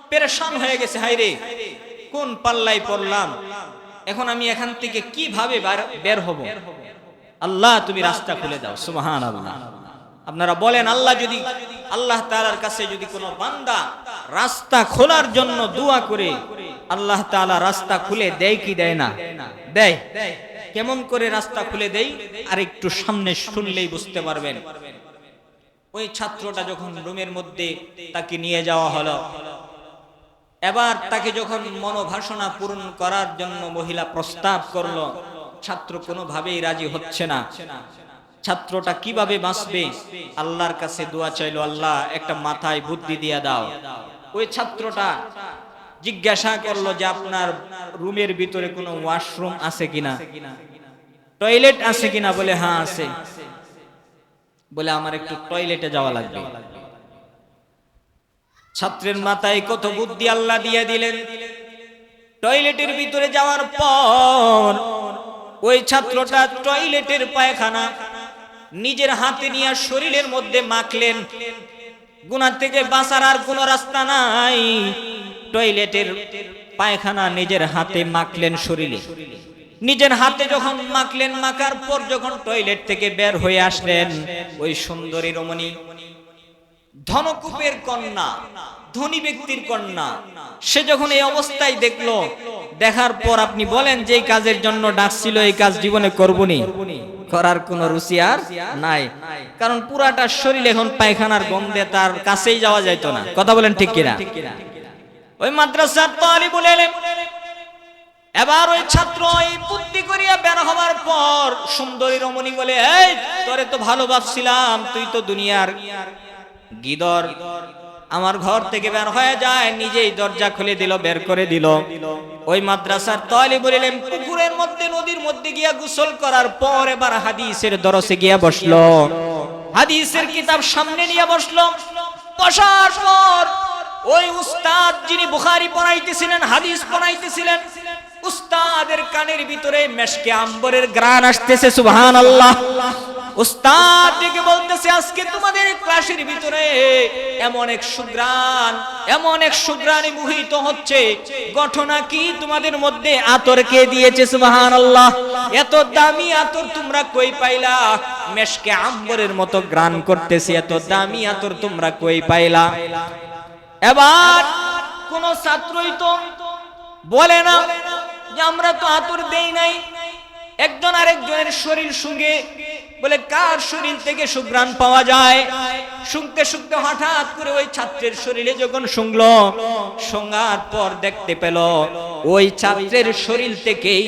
পেরেশান হয়ে গেছে, হায়রে কোন পাল্লাই পড়লাম, এখন আমি এখান থেকে কিভাবে বের হব? আল্লাহ তুমি রাস্তা খুলে দাও। সুবহানাল্লাহ। আপনারা বলেন, আল্লাহ তাআলার কাছে যদি কোনো বান্দা রাস্তা খোলার জন্য দোয়া করে, আল্লাহ তাআলা রাস্তা খুলে দেয় কি দেয় না? দেয়। কেমন করে রাস্তা খুলে দেয় আর একটু সামনে শুনলেই বুঝতে পারবেন। ওই ছাত্রটা যখন রুমের মধ্যে তাকে নিয়ে যাওয়া হলো, এবার তাকে যখন মনোবাসনা পূরণ করার জন্য মহিলা প্রস্তাব করলো, ছাত্র কোনোভাবেই রাজি হচ্ছে না। ছাত্রটা কিভাবে বাঁচবে? আল্লাহর কাছে দোয়া চাইলো, আল্লাহ একটা মাথায় বুদ্ধি দিয়ে দাও। ওই ছাত্রটা জিজ্ঞাসা করলো যে আপনার রুমের ভিতরে কোনো ওয়াশরুম আছে কিনা, টয়লেট আছে কিনা? বলে হ্যাঁ আছে। বলে আমার একটু টয়লেটে যাওয়া লাগবে। ছাত্রের মাথায় কত বুদ্ধি আল্লাহ দিয়ে দিলেন। টয়লেটের ভিতরে যাওয়ার পর ওই ছাত্রটা টয়লেটের পায়খানা নিজের হাতে নিয়ে শরীরের মধ্যে মাখলেন। গুনাহ থেকে বাঁচার আর কোনো রাস্তা নাই, টয়লেটের পায়খানা নিজের হাতে মাখলেন শরীরে। নিজের হাতে যখন মাখলেন, মাখার পর যখন টয়লেট থেকে বের হয়ে আসলেন, ওই সুন্দরী রমণী, ধনকুবের কন্যা, ধনী ব্যক্তির কন্যা, সে যখন এই অবস্থায় দেখলো, দেখার পর আপনি বলেন যে এই কাজের জন্য ডাকছিল, এই কাজ জীবনে করবনি, করার কোনো রুচি আর নাই। কারণ পুরাটা শরীর এখন পায়খানার গন্ধে তার কাছেই যাওয়া যাইত না। কথা বলেন ঠিক কিনা? ওই মাদ্রাসার তালিবুল ইলম, এবার ওই ছাত্র এই বুদ্ধি করিয়া বের হওয়ার পর সুন্দরী রমণী বলে, এই তোরে তো ভালো ভাবছিলাম, তুই তো দুনিয়ার গিদর, আমার ঘর থেকে বের হয়ে যায়। নিজেই দরজা খুলে দিল, বের করে দিল। ওই মাদ্রাসার তালিবুল ইলম পুকুরের মধ্যে, নদীর মধ্যে গিয়া গোসল করার পর এবার হাদিসের দরসে গিয়া বসলো। হাদিসের কিতাব সামনে নিয়ে বসলো। বসার পর ওই উস্তাদ যিনি বুখারী পড়াইতেছিলেন, হাদিস পড়াইতেছিলেন, উস্তাদের কানের ভিতরে মেশকে আম্বরের ঘ্রাণ আসতেছে। সুবহানাল্লাহ। উস্তাদ ডেকে বলতেছে, আজকে তোমাদের ক্লাসের ভিতরে এমন এক সুঘ্রাণে মোহিত হচ্ছে। ঘটনা কি? তোমাদের মধ্যে আতর কে দিয়েছে? সুবহানাল্লাহ। এত দামি আতর তোমরা কই পাইলা? মেশকে আম্বরের মতো ঘ্রাণ করতেছে, এত দামি আতর তোমরা কই পাইলা? এবার কোন ছাত্রই তো বলে না যে আমরা তো আতর দেই নাই। একজন আরেকজনের শরীর সঙ্গে বলে, কার শরীর থেকে সুঘ্রাণ পাওয়া যায়? শুনতে শুনতে হঠাৎ করে ওই ছাত্রের শরীরে যখন শুনলো, শোনার পর দেখতে পেল ওই ছাত্রের শরীর থেকেই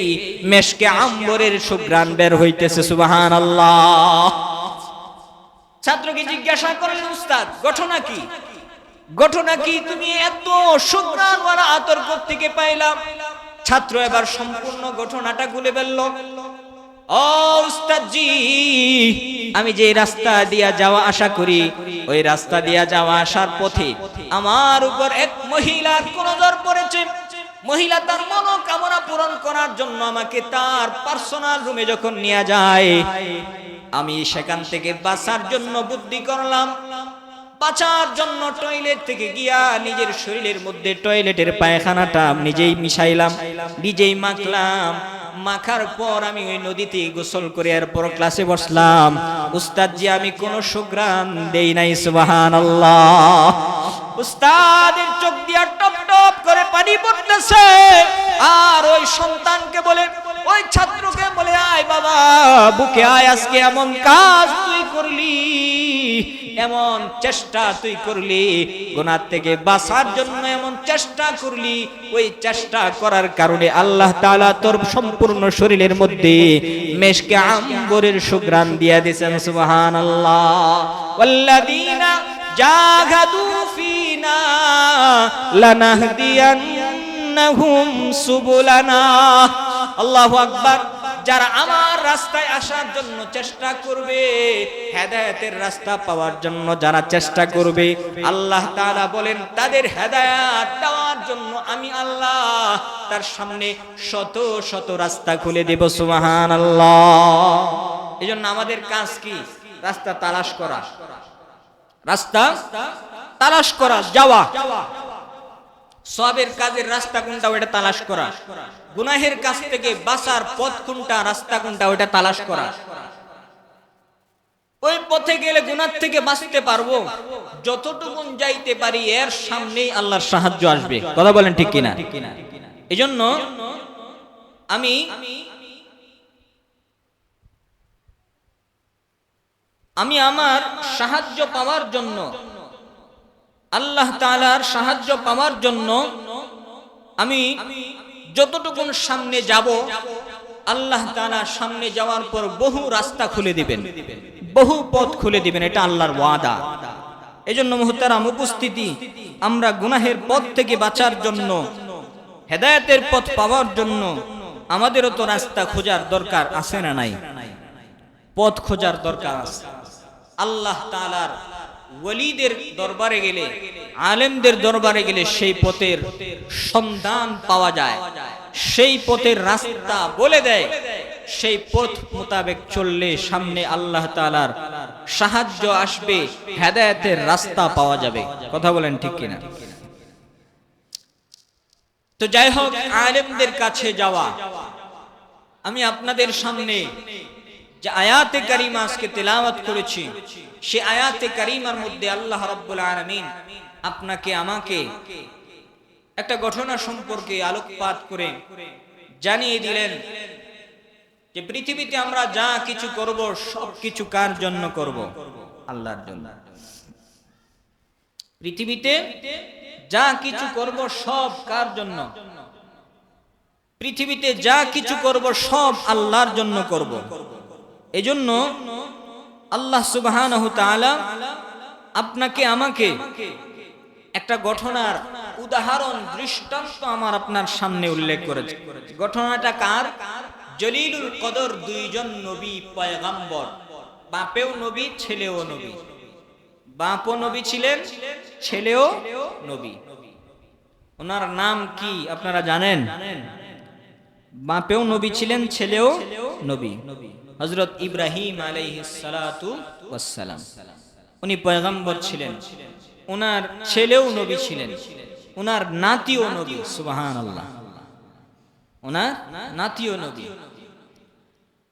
মেশকে আম্বরের সুঘ্রাণ বের হইতেছে। সুবহানাল্লাহ। ছাত্রকে জিজ্ঞাসা করলেন, উস্তাদ ঘটনা কি? ঘটনা কি, তুমি এত সুঘ্রাণওয়ালা আতর থেকে পাইলাম? ছাত্র এবার সম্পূর্ণ ঘটনাটা খুলে বলল, ও উস্তাদজি, আমি যে রাস্তা দিয়া যাওয়া আশা করি, ওই রাস্তা দিয়া যাওয়া আসার পথে আমার উপর এক মহিলার নজর পড়েছে। মহিলা তার মনোকামনা পূরণ করার জন্য আমাকে তার পার্সোনাল রুমে যখন নিয়ে যায়, আমি সেখান থেকে বাঁচার জন্য বুদ্ধি করলাম, বাঁচার জন্য টয়লেট থেকে গিয়া নিজের শরীরের মধ্যে টয়লেটের পায়খানাটা নিজেই মিশাইলাম, নিজেই মাখলাম। মাখার পর আমি ওই নদীতে গোসল করে এরপর ক্লাসে বসলাম। উস্তাদজি, আমি কোনো সুঘ্রাণ দেই নাই। সুবহানাল্লাহ। উস্তাদের চোখ দিয়া টপ টপ করে পানি পড়তেছে। আর ওই সন্তানকে বলে, ওই ছাত্রকে বলে, আয় বাবা বুকে আয়, আজকে এমন কাজ তুই করলি, এমন চেষ্টা তুই করলি, গুনাহ থেকে বাঁচার জন্য এমন চেষ্টা করলি, ওই চেষ্টা করার কারণে আল্লাহ তাআলা তোর সম্পূর্ণ শরীরের মধ্যে মেশকে আম্বরের সুঘ্রাণ দিয়া দিয়েছেন। সুবহানাল্লাহ। ওয়াল্লাযীনা জাহাদু ফিনা লানাহদিয়ান্নাহুম সুবুলানা। আল্লাহু আকবার। যারা আমার রাস্তায় আসার জন্য চেষ্টা করবে, হেদায়েতের রাস্তা পাওয়ার জন্য যারা চেষ্টা করবে, আল্লাহ তাআলা বলেন তাদের হেদায়েত দেওয়ার জন্য আমি আল্লাহ তার সামনে শত শত রাস্তা খুলে দেব। সুবহানাল্লাহ। এজন্য আমাদের কাজ কি? রাস্তা তালাশ করা, রাস্তা তালাশ করা, যাওয়া। সওয়াবের কাজের রাস্তা কোনটা ওটা তালাশ করা, গুনাহের কাছ থেকে বাঁচার পথ কোনটা, রাস্তা কোনটা ওটা তালাশ করা। ওই পথে গেলে গুনাহ থেকে বাঁচতে পারবো, যতটুকুন যাইতে পারি এর সামনেই আল্লাহর সাহায্য আসবে। কথা বলেন ঠিক কিনা? এজন্য আমি আমার সাহায্য পাওয়ার জন্য, আল্লাহ তাআলার সাহায্য পাওয়ার জন্য আমি যতটুকুন সামনে যাব, আল্লাহ তাআলা সামনে যাওয়ার পর বহু রাস্তা খুলে দিবেন, বহু পথ খুলে দিবেন। এটা আল্লাহর ওয়াদা। এজন্য মুহতারাম উপস্থিতি, আমরা গুনাহের পথ থেকে বাঁচার জন্য, হেদায়েতের পথ পাওয়ার জন্য আমাদেরও তো রাস্তা খোঁজার দরকার আছে না নাই? পথ খোঁজার দরকার আছে। আল্লাহ তাআলার ওয়ালিদের দরবারে গেলে, আলেমদের দরবারে গেলে সেই পথের সন্ধান পাওয়া যায়, সেই পথের রাস্তা বলে দেয়। সেই পথ মোতাবেক চললে সামনে আল্লাহ তাআলার সাহায্য আসবে, হেদায়েতের রাস্তা পাওয়া যাবে। কথা বলেন ঠিক কিনা? তো যাই হোক, আলেমদের কাছে যাওয়া। আমি আপনাদের সামনে যে আয়াতে কারিমা আজকে তেলাওয়াত করেছি, সে আয়াতে কারিমার মধ্যে আল্লাহ রাব্বুল আলামিন আপনাকে আমাকে একটা ঘটনা সম্পর্কে আলোকপাত করে জানিয়ে দিলেন যে পৃথিবীতে আমরা যা কিছু করব সব কিছু কার জন্য করব? আল্লাহর জন্য। পৃথিবীতে যা কিছু করব সব কার জন্য? পৃথিবীতে যা কিছু করব সব আল্লাহর জন্য করব। এজন্য আল্লাহ সুবহানাহু তাআলা আপনাকে আমাকে একটা ঘটনার উদাহরণ, দৃষ্টান্ত আমার আপনার সামনে উল্লেখ করেছে। ঘটনাটা কার? জলিলুল কদর দুইজন নবী পয়গম্বর, বাপেও নবী ছেলেও নবী। বাপও নবী ছিলেন, ছেলেও নবী। ওনার নাম কি আপনারা জানেন? বাপেও নবী ছিলেন, ছেলেও নবী। হযরত ইব্রাহিম আলাইহিস সালাতু ওয়াস সালাম, উনি পয়গম্বর ছিলেন। ওনার ছেলেও নবী ছিলেন, ওনার নাতিও নবী। সুবহানাল্লাহ। ওনার নাতিও নবী।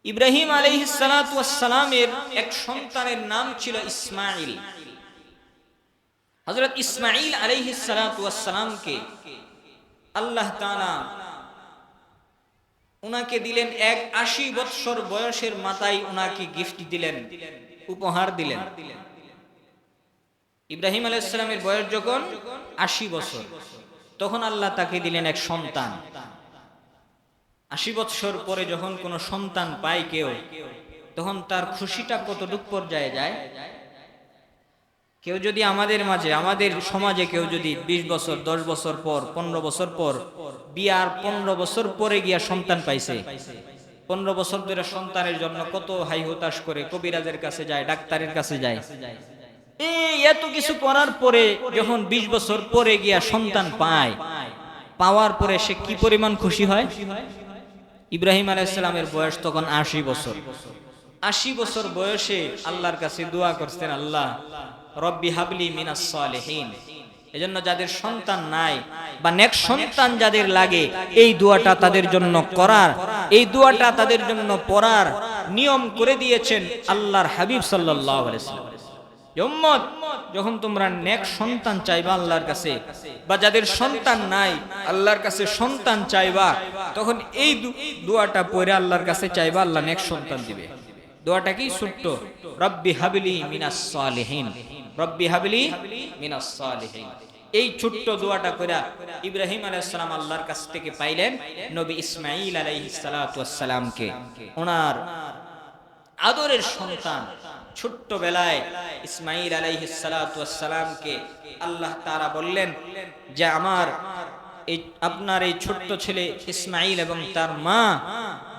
ইব্রাহিম আলাইহিস সালাতু ওয়াস সালামের এক সন্তানের নাম ছিল ইসমাঈল। হযরত ইসমাঈল আলাইহিস সালাতু ওয়াস সালামকে আল্লাহ তাআলা উনাকে দিলেন 80 বৎসর বয়সের মাথায় উনাকে গিফট দিলেন, উপহার দিলেন। ইব্রাহিম আলাইহিস সালামের বয়স যখন 80 বছর, তখন আল্লাহ তাকে দিলেন এক সন্তান। 80 বৎসর পরে যখন কোনো সন্তান পায় কেউ, তখন তার খুশিটা কতটুকু পর্যায়ে যায়? কেউ যদি আমাদের মাঝে, আমাদের সমাজে কেউ যদি 20 বছর 10 বছর পর 15 বছর পর বিয়ার 15 বছর পরে গিয়া সন্তান পাইছে, 15 বছর ধরে সন্তানের জন্য কত হাই হতাশ করে কবিরাজের কাছে যায়, ডাক্তারের কাছে যায়, এই এত কিছু করার পরে যখন 20 বছর পরে গিয়া সন্তান পায়, পাওয়ার পরে সে কি পরিমাণ খুশি হয়। ইব্রাহিম আলাইহিস সালামের বয়স তখন 80 বছর। 80 বছর বয়সে আল্লাহর কাছে দোয়া করতেন, আল্লাহ রব্বি হাবলি মিনাস সালিহিন। এজন্য যাদের সন্তান নাই বা নেক সন্তান যাদের লাগে, এই দোয়াটা তাদের জন্য করার, এই দোয়াটা তাদের জন্য পড়ার নিয়ম করে দিয়েছেন আল্লাহর হাবিব সাল্লাল্লাহু আলাইহি ওয়াসাল্লাম। উম্মত, যখন তোমরা নেক সন্তান চাইবা আল্লাহর কাছে, বা যাদের সন্তান নাই আল্লাহর কাছে সন্তান চাইবা, তখন এই দোয়াটা পড়ে আল্লাহর কাছে চাইবা, আল্লাহ নেক সন্তান দিবে। দোয়াটা কি? ছোট্ট, রব্বি হাবলি মিনাস সালিহিন, রব্বি হাবলি মিনাস সালিহিন। এই ছোট্ট দোয়াটা কইরা ইব্রাহিম আলাইহিস সালাম আল্লাহর কাছ থেকে পাইলেন নবী ইসমাঈল আলাইহিস সালাতু ওয়াস সালামকে, ওনার আদরের সন্তান। ছোট্ট বেলায় ইসমাঈল আলাইহিস সালাতু ওয়াস সালামকে আল্লাহ তাআলা বললেন যে আমার এই আপনার এই ছোট্ট ছেলে ইসমাঈল এবং তার মা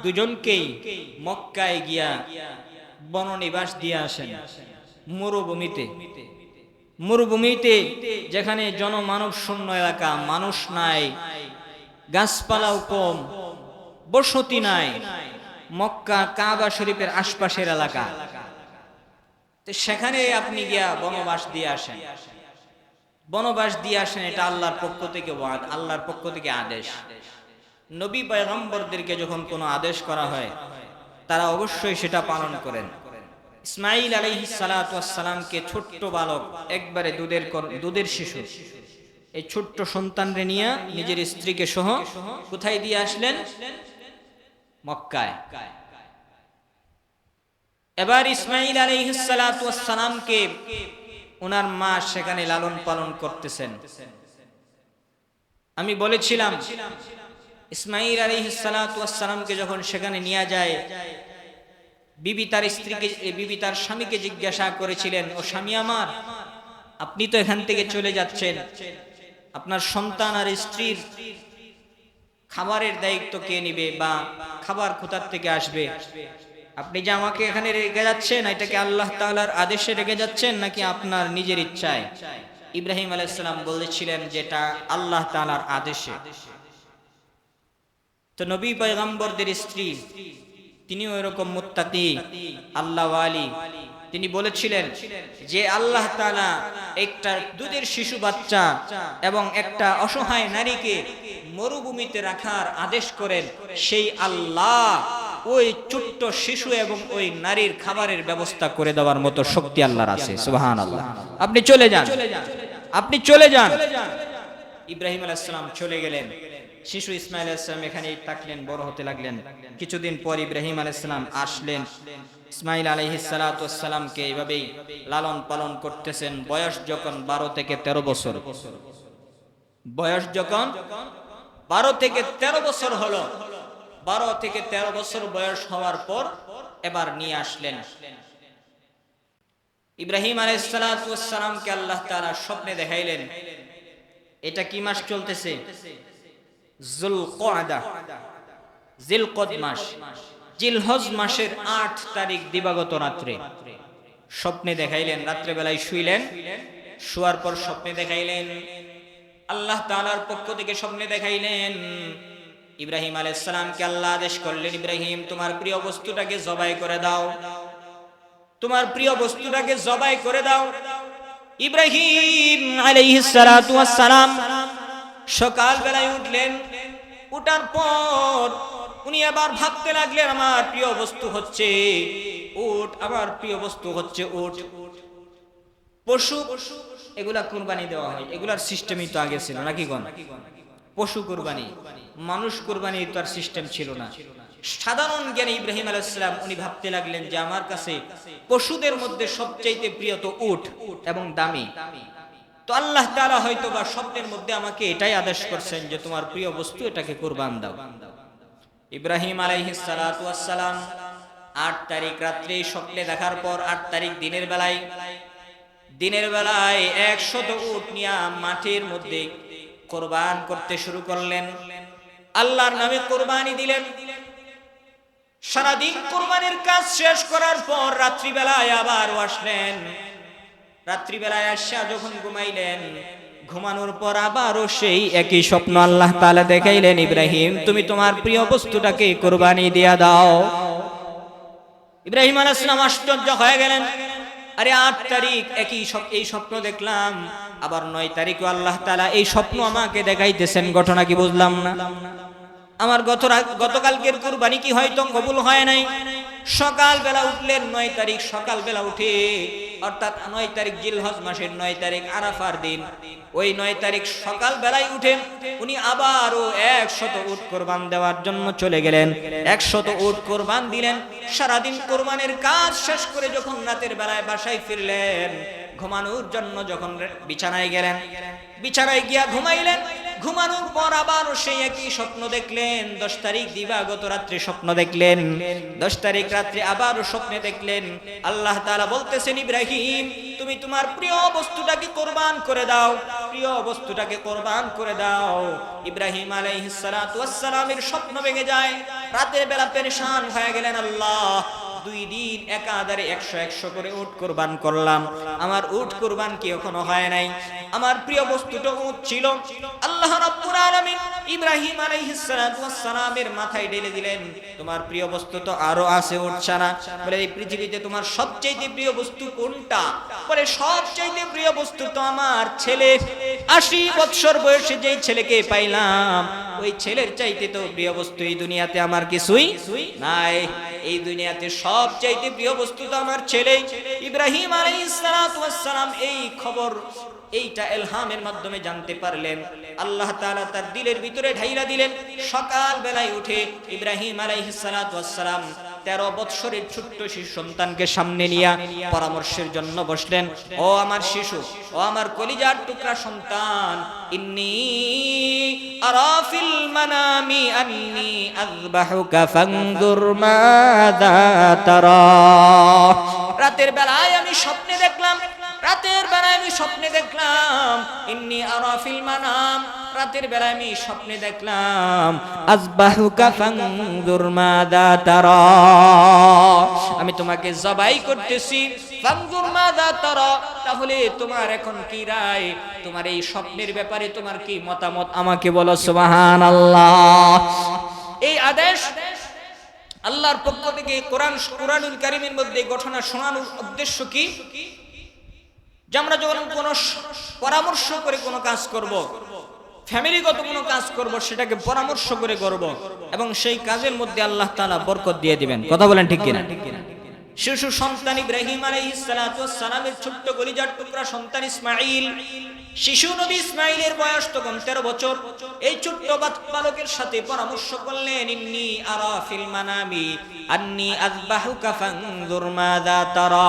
দুজনকেই মক্কায় গিয়া বননিবাস দিয়ে আসেন। মরুভূমিতে, মরুভূমিতে যেখানে জনমানব শূন্য এলাকা, মানুষ নাই, গাছপালাও কম, বসতি নাই, মক্কা কাবা শরীফের আশপাশের এলাকা, সেখানে আপনি গিয়া বনবাস দিয়ে আসেন। বনবাস দিয়ে আসেন, এটা আল্লাহর পক্ষ থেকে ওয়াদ, আল্লাহর পক্ষ থেকে আদেশ। নবী পয়গম্বরদেরকে যখন কোনো আদেশ করা হয় তারা অবশ্যই সেটা পালন করেন। ইসমাঈল আলাইহিস সালাতু ওয়াস সালামকে ছোট্ট বালক, একবারে দুধের শিশু, এই ছোট্ট সন্তানরে নিয়ে নিজের স্ত্রীকে সহ কোথায় দিয়ে আসলেন? মক্কায়। এবার ইসমাঈল আলাইহিস সালাতু ওয়াস সালামকে ওনার মা সেখানে লালন পালন করতেছেন। আমি বলেছিলাম ইসমাঈল আলাইহিস সালাতু ওয়াস সালামকে যখন সেখানে নিয়ে যায়, বিবি তার স্ত্রীকে, বিবি তার স্বামীকে জিজ্ঞাসা করেছিলেন, ও স্বামী আমার, আপনি তো এখান থেকে চলে যাচ্ছেন, আপনার সন্তান আর স্ত্রীর খাবারের দায়িত্ব কে নিবে, বা খাবার কোথা থেকে আসবে? আপনি যে আমাকে এখানে রেখে যাচ্ছেন, এটাকে আল্লাহ তাআলার আদেশে রেখে যাচ্ছেন নাকি আপনার নিজের ইচ্ছায়? ইব্রাহিম আলাইহিস সালাম বলেছিলেন যেটা আল্লাহ তাআলার আদেশে। তো নবী পয়গম্বরদের স্ত্রী, তিনিও এরকম মুত্তাকি, আল্লাহ ওয়ালি, তিনি বলেছিলেন যে আল্লাহ তাআলা একটা দুধের শিশু বাচ্চা এবং একটা অসহায় নারীকে মরুভূমিতে রাখার আদেশ করেন, সেই আল্লাহ ওই ছোট্ট শিশু এবং ওই নারীর খাবারের ব্যবস্থা করে দেওয়ার মতো শক্তি আল্লাহর আছে। সুবহানাল্লাহ। আপনি চলে যান, আপনি চলে যান। ইব্রাহিম আলাইহিস সালাম চলে গেলেন। শিশু ইসমাঈল আলাইহিস সালাম এখানেই থাকলেন, বড় হতে লাগলেন। কিছুদিন পর ইব্রাহিম আলাইহিস সালাম আসলেন, ইসমাঈল আলাইহিস সালাতু ওয়াস সালামকে এইভাবেই লালন পালন করতেছেন। বয়স যখন 12 থেকে 13 বছর, বয়স যখন 12 থেকে 13 বছর হলো, 12 থেকে 13 বছর বয়স হওয়ার পর এবার নিয়ে আসলেন ইব্রাহিম আলাইহিস সালাতু ওয়াস সালামকে আল্লাহ তাআলা স্বপ্নে দেখাইলেন। এটা কি মাস চলতেছে? যুলকআদা, জিলকদ মাস, জিলহজ মাসের 8 তারিখ দিবাগত রাত্রে স্বপ্নে দেখাইলেন। রাত্রে বেলায় শুইলেন, শোয়ার পর স্বপ্নে দেখাইলেন, আল্লাহ তাআলার পক্ষ থেকে স্বপ্নে দেখাইলেন ইব্রাহিম আলাইহিস সালামকে আল্লাহ আদেশ করলেন, ইব্রাহিম তোমার প্রিয় বস্তুটাকে জবাই করে দাও, তোমার প্রিয় বস্তুটাকে জবাই করে দাও। ইব্রাহিম আলাইহিস সালাতু ওয়াস সালাম সকাল বেলায় উঠলেন। উঠার পর উনি আবার ভাবতে লাগলেন, আমার প্রিয় বস্তু হচ্ছে উট, আমার প্রিয় বস্তু হচ্ছে উট। পশু এগুলা কুরবানি দেওয়া হয়, এগুলার সিস্টেমই তো আগে ছিল নাকি কোন? পশু কুরবানি, মানুষ কুরবানি তার সিস্টেম ছিল না। সাধারণ জ্ঞানী ইব্রাহিম আলাইহিস সালাম উনি ভাবতে লাগলেন যে আমার কাছে পশুদের মধ্যে সবচাইতে প্রিয় তো উট এবং দামি। তো আল্লাহ তাআলা হয়তোবা স্বপ্নের মধ্যে আমাকে এটাই আদেশ করছেন যে তোমার প্রিয় বস্তু এটাকে কুরবান দাও। ইব্রাহিম আলাইহিস সালাতু ওয়াস সালাম 8 তারিখ রাত্রে স্বপ্নে দেখার পর 8 তারিখ দিনের বেলায় দিনের বেলায় 100 উট নিয়ে মাঠের মধ্যে কোরবান করতে শুরু করলেন। আল্লাহর নামে কোরবানি দিলেন। সারাদিন কোরবানির কাজ শেষ করার পর রাত্রিবেলায় আবার আসলেন। রাত্রিবেলায় আসা যখন ঘুমাইলেন, ঘুমানোর পর আবারও সেই একই স্বপ্ন আল্লাহ তাআলা দেখাইলেন, ইব্রাহিম তুমি তোমার প্রিয় বস্তুটাকে কোরবানি দিয়া দাও। ইব্রাহিম আলাইহিস সালাম আশ্চর্য হয়ে গেলেন। আরে 8 তারিখ এই স্বপ্ন দেখলাম, আবার 9 তারিখও আল্লাহ তাআলা এই স্বপ্ন আমাকে দেখাইতেছেন, ঘটনা কি বুঝলাম না। আমার গতকালকের কুরবানি কি হয়তো কবুল হয় নাই। সকালবেলা উঠলেন 9 তারিখ, সকালবেলা উঠে অর্থাৎ 9 তারিখ জিলহজ মাসের 9 তারিখ আরাফার দিন, ওই 9 তারিখ সকালবেলায় উঠেন উনি আবারও 100 উট কোরবান দেওয়ার জন্য চলে গেলেন। 100 উট কোরবান দিলেন। সারাদিন কোরবানের কাজ শেষ করে যখন রাতের বেলায় বাসায় ফিরলেন, ঘুমানোর জন্য যখন বিছানায় গেলেন, বিছানায় গিয়া ঘুমাইলেন। ঘুমানোর পর আবার সেই একই স্বপ্ন দেখলেন। 10 তারিখ দিবাগত রাত্রে স্বপ্ন দেখলেন। 10 তারিখ রাত্রে আবারও স্বপ্নে দেখলেন আল্লাহ তাআলা বলতেছেন, ইব্রাহিম তুমি তোমার প্রিয় বস্তুটাকে কোরবান করে দাও, প্রিয় বস্তুটাকে কোরবান করে দাও। ইব্রাহিম আলাইহিস সালাতু ওয়াস সালামের স্বপ্ন ভেঙে যায়। রাতের বেলা পেরেশান হয়ে গেলেন, আল্লাহ 2 দিন একাধারে 100 করে উট কোরবান করলাম, আমার উট কোরবান কি এখনো হয় নাই। আমার প্রিয় বস্তুটা উট ছিল। আল্লাহ রাব্বুল আলামিন ইব্রাহিম আলাইহিস সালাতু ওয়াস সালামের মাথায় ঢেলে দিলেন, তোমার প্রিয় বস্তু তো আরো আছে উট ছাড়া। বলে এই পৃথিবীতে তোমার সবচেয়ে প্রিয় বস্তু কোনটা? বলে সবচেয়ে প্রিয় বস্তু তো আমার ছেলে। 80 বছর বয়সে যেই ছেলেকে পাইলাম, ওই ছেলের চাইতে তো প্রিয় বস্তু এই দুনিয়াতে আমার কিছুই নাই। এই দুনিয়াতে সবচাইতে প্রিয় বস্তু তো আমার ছেলে। ইব্রাহিম আলাইহিস সালাতু ওয়াস সালাম এই খবর, এইটা ইলহামের মাধ্যমে জানতে পারলেন। আল্লাহ তাআলা তার দিলের ভিতরে ঢাইলা দিলেন। সকাল বেলায় উঠে ইব্রাহিম আলাইহিস সালাতু ওয়াস সালাম 13 বছরের ছোট্ট শিশু সন্তানকে সামনে নিয়ে পরামর্শের জন্য বসলেন। ও আমার শিশু, ও আমার কলিজার টুকরা সন্তান, ইন্নী আরা ফিল মানামি আন্নী আযবাহুকা ফানজুর মাযা তারা। রাতের বেলায় আমি স্বপ্নে দেখলাম, রাতের বেলায় আমি স্বপ্নে দেখলাম, ইন্নী আরা ফিল মানাম, রাতের বেলায় আমি স্বপ্নে দেখলাম, আযবাহুকা ফানজুর মাযা তারা, আমি তোমাকে জবাই করতেছি। ফানজুর মাযা তারা, তাহলে তোমার এখন কি রায়? তোমার এই স্বপ্নের ব্যাপারে তোমার কি মতামত আমাকে বলো। সুবহানাল্লাহ। এই আদেশ আল্লাহর পক্ষ থেকে কোরআনুল কারীমের মধ্যে ঘটনা শোনানোর উদ্দেশ্য কি? যে আমরা যখন কোনো পরামর্শ করে কোনো কাজ করব, ফ্যামিলিগত কোনো কাজ করব, সেটাকে পরামর্শ করে করব এবং সেই কাজের মধ্যে আল্লাহ তাআলা বরকত দিয়ে দিবেন। কথা বলেন ঠিক কিনা? শিশু সন্তান ইব্রাহিম আলাইহিস সালাতু ওয়াস সালামের ছোট্ট কলিজার টুকরা সন্তান ইসমাঈল, শিশু নবী ইসমাঈলের বয়স তখন 13 বছর। এই ছোট্ট বালকের সাথে পরামর্শ করলেন, ইন্নী আরা ফিল মানামি আন্নী আযবাহুকা ফানজুর মাযা তারা,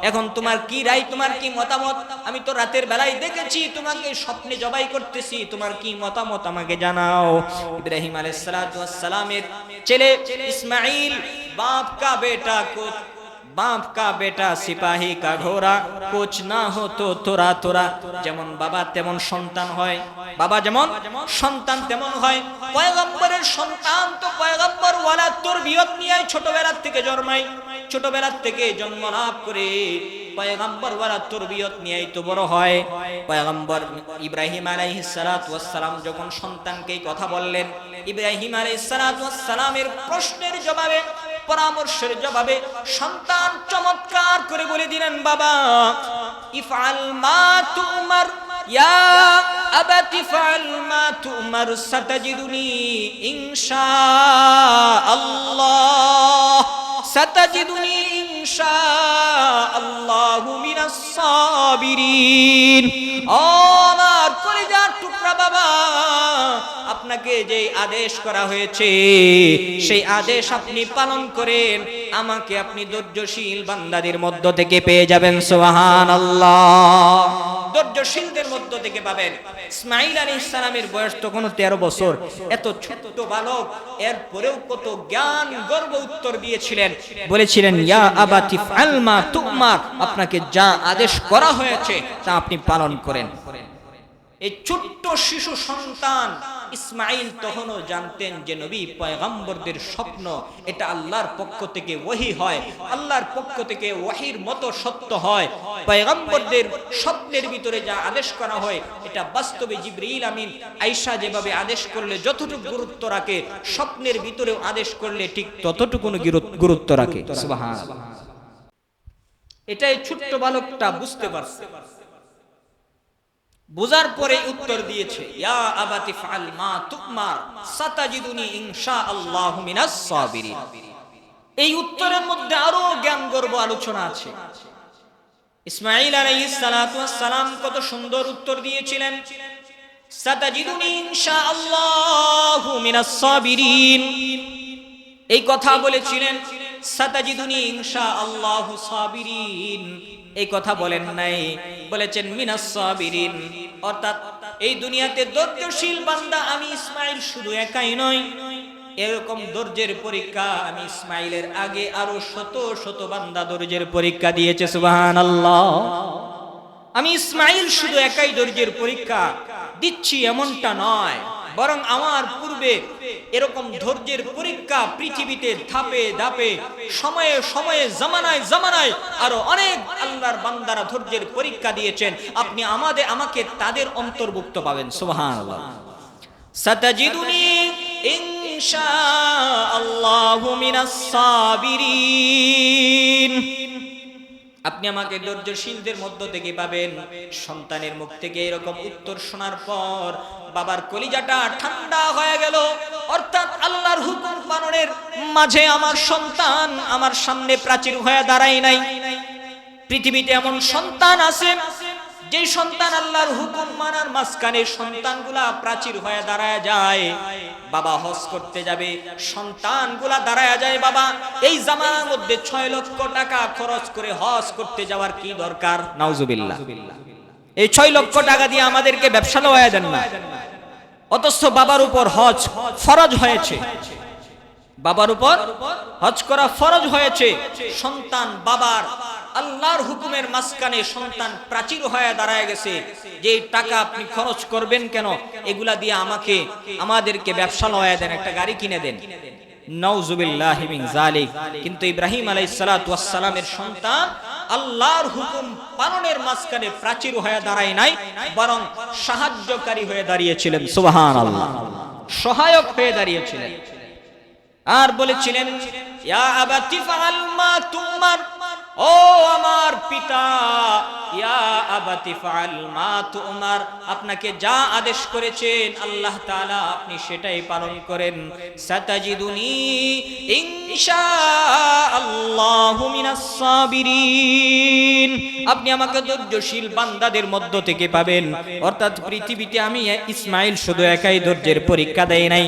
এখন তোমার কি রায়, তোমার কি মতামত? আমি তো রাতের বেলায় দেখেছি তোমাকে স্বপ্নে জবাই করতেছি, তোমার কি মতামত আমাকে জানাও। ইব্রাহিম আলাইহিস সালাতু ওয়াস সালামের ছেলে ইসমাঈল, बाप का बेटा सिपाही का घोड़ा, कुछ ना हो तो তোরা তোরা। যেমন বাবা তেমন সন্তান হয়, বাবা যেমন সন্তান তেমন হয়। পয়গম্বরের সন্তান তো পয়গম্বর ওয়ালা তরবিয়ত নিয়ে ছোটবেলা থেকে জন্মায়, ছোটবেলা থেকে জন্ম লাভ করে পয়গম্বর ওয়ালা তরবিয়ত নিয়েই তো বড় হয়। পয়গম্বর ইব্রাহিম আলাইহিস সালাতু ওয়াস সালাম যখন সন্তানকে কথা বললেন, ইব্রাহিম আলাইহিস সালাতু ওয়াস সালামের প্রশ্নের জবাবে, পরামর্শের জবাবে সন্তান চমৎকার করে বলে দিলেন, বাবা ইফআল মা তুমার, ইয়া আবাতি ইফআল মা তুমার, সাতাজিদুনি ইনশাআল্লাহ, সাতাজিদুনি ইনশাআল্লাহু মিনাস সাবিরিন। ও আমার কলিজার টুকরা বাবা, আপনাকে যে আদেশ করা হয়েছে সেই আদেশ আপনি পালন করেন, আমাকে আপনি ধৈর্যশীল বান্দাদের মধ্য থেকে পেয়ে যাবেন। সুবহানাল্লাহ, ধৈর্যশীলদের মধ্য থেকে পাবেন। ইসমাঈল আলাইহিস সালামের বয়স তখন 13 বছর, এত ছোট্ট বালক, এরপরেও কত জ্ঞান গর্ব উত্তর দিয়েছিলেন, বলেছিলেন ইয়া আবাতি ফাল মা তুমার, আপনাকে যা আদেশ করা হয়েছে তা আপনি পালন করেন। এই ছোট্ট শিশু সন্তান ইসমাঈল তখনও জানতেন যে নবী পয়গম্বরদের স্বপ্ন এটা আল্লাহর পক্ষ থেকে ওহী হয়, আল্লাহর পক্ষ থেকে ওহীর মতো সত্য হয়। পয়গম্বরদের স্বপ্নের ভিতরে যা আদেশ করা হয় এটা বাস্তবে জিবরিল আমিন আয়েশা যেভাবে আদেশ করলে যতটুকু গুরুত্ব রাখে, স্বপ্নের ভিতরেও আদেশ করলে ঠিক ততটুকু গুরুত্ব রাখে। সুবহানাল্লাহ, এটাই ছোট্ট বালকটা বুঝতে পারছে। বুঝার পরে উত্তর দিয়েছে ইয়া আবাতি ফাল মা তুমার সাতাজিদুনি ইনশাআল্লাহু মিনাস সাবিরিন। এই উত্তরের মধ্যে আরো জ্ঞান গর্ব আলোচনা আছে। ইসমাঈল আলাইহিস সালাতু ওয়াস সালাম কত সুন্দর উত্তর দিয়েছিলেন, সাতাজিদুনি ইনশাআল্লাহু মিনাস সাবিরিন। এই কথা বলেছিলেন সাতাজিদুনি ইনশাআল্লাহু সাবিরিন, এই কথা বলেন নাই, বলেছেন মিনাস সাবিরিন। অর্থাৎ এই দুনিয়াতে ধৈর্যশীল বান্দা আমি ইসমাঈল শুধু একাই নয়, এরকম ধৈর্যের পরীক্ষা আমি ইসমাঈলের আগে আরো শত শত বান্দা ধৈর্যের পরীক্ষা দিয়েছে। সুবহানাল্লাহ, আমি ইসমাঈল শুধু একাই ধৈর্যের পরীক্ষা দিচ্ছি এমনটা নয়, বরং আমার পূর্বে এরকম ধৈর্যের পরীক্ষা পৃথিবীতে ধাপে ধাপে সময়ে সময়ে জামানায় জামানায় আরো অনেক আল্লাহর বান্দারা ধৈর্যের পরীক্ষা দিয়েছেন। আপনি আমাকে তাদের অন্তর্ভুক্ত পাবেন। সুবহানাল্লাহ, সাতাজিদুনি ইনশাআল্লাহু মিনাস সাবিরিন, আপনি আমাকে ধৈর্যশীলদের মধ্য থেকে পাবেন। সন্তানের মুখ থেকে এরকম উত্তর শোনার পর বাবার কলিজাটা ঠান্ডা হয়ে গেল। অর্থাৎ আল্লাহর হুকুম পালনের মাঝে আমার সন্তান আমার সামনে প্রাচীর হয়ে দাঁড়ায় নাই। পৃথিবীতে এমন সন্তান আছে যে সন্তান আল্লাহর হুকুম মানার মাঝখানে সন্তানগুলা প্রাচীর হয়ে দাঁড়ায় যায়। বাবা হজ করতে যাবে, সন্তানগুলা দাঁড়ায় যায়, বাবা এই জামানার মধ্যে 6 লক্ষ টাকা খরচ করে হজ করতে যাওয়ার কি দরকার? নাউজুবিল্লাহ, এই 6 লক্ষ টাকা দিয়ে আমাদেরকে ব্যবসা লওয়া দেন না। অথচ বাবার উপর হজ ফরজ হয়েছে, বাবার উপর হজ করা ফরজ হয়েছে। সন্তান বাবার আল্লাহর হুকুমের মাঝখানে সন্তান প্রাচীর হয়ে দাঁড়ায় গেছে যে টাকা আপনি খরচ করবেন কেন, এগুলা দিয়ে আমাদেরকে ব্যবসা লওয়া দেন, একটা গাড়ি কিনে দেন। নাউজুবিল্লাহি মিন যালিক। কিন্তু ইব্রাহিম আলাইহিস সালাতু ওয়াস সালামের সন্তান আল্লাহর হুকুম পালনের মাঝখানে প্রাচীর হয়ে দাঁড়ায় নাই, বরং সাহায্যকারী হয়ে দাঁড়িয়েছিলেন। সুবহানাল্লাহ, সহায়ক হয়ে দাঁড়িয়েছিলেন। আর বলেছিলেন ইয়া আবাতি ফাআল মা তুমার, ও আমার পিতা, ইয়া আবাতি ফাআল মা তুমার, আপনাকে যা আদেশ করেছেন আল্লাহ তাআলা আপনি সেটাই পালন করেন। সাতাজিদুনি ইনশাআল্লাহু মিনাস সাবিরিন, আপনি আমাকে ধৈর্যশীল বান্দাদের মধ্য থেকে পাবেন। অর্থাৎ পৃথিবীতে আমি ইসমাঈল শুধু একাই ধৈর্যের পরীক্ষা দেয় নাই,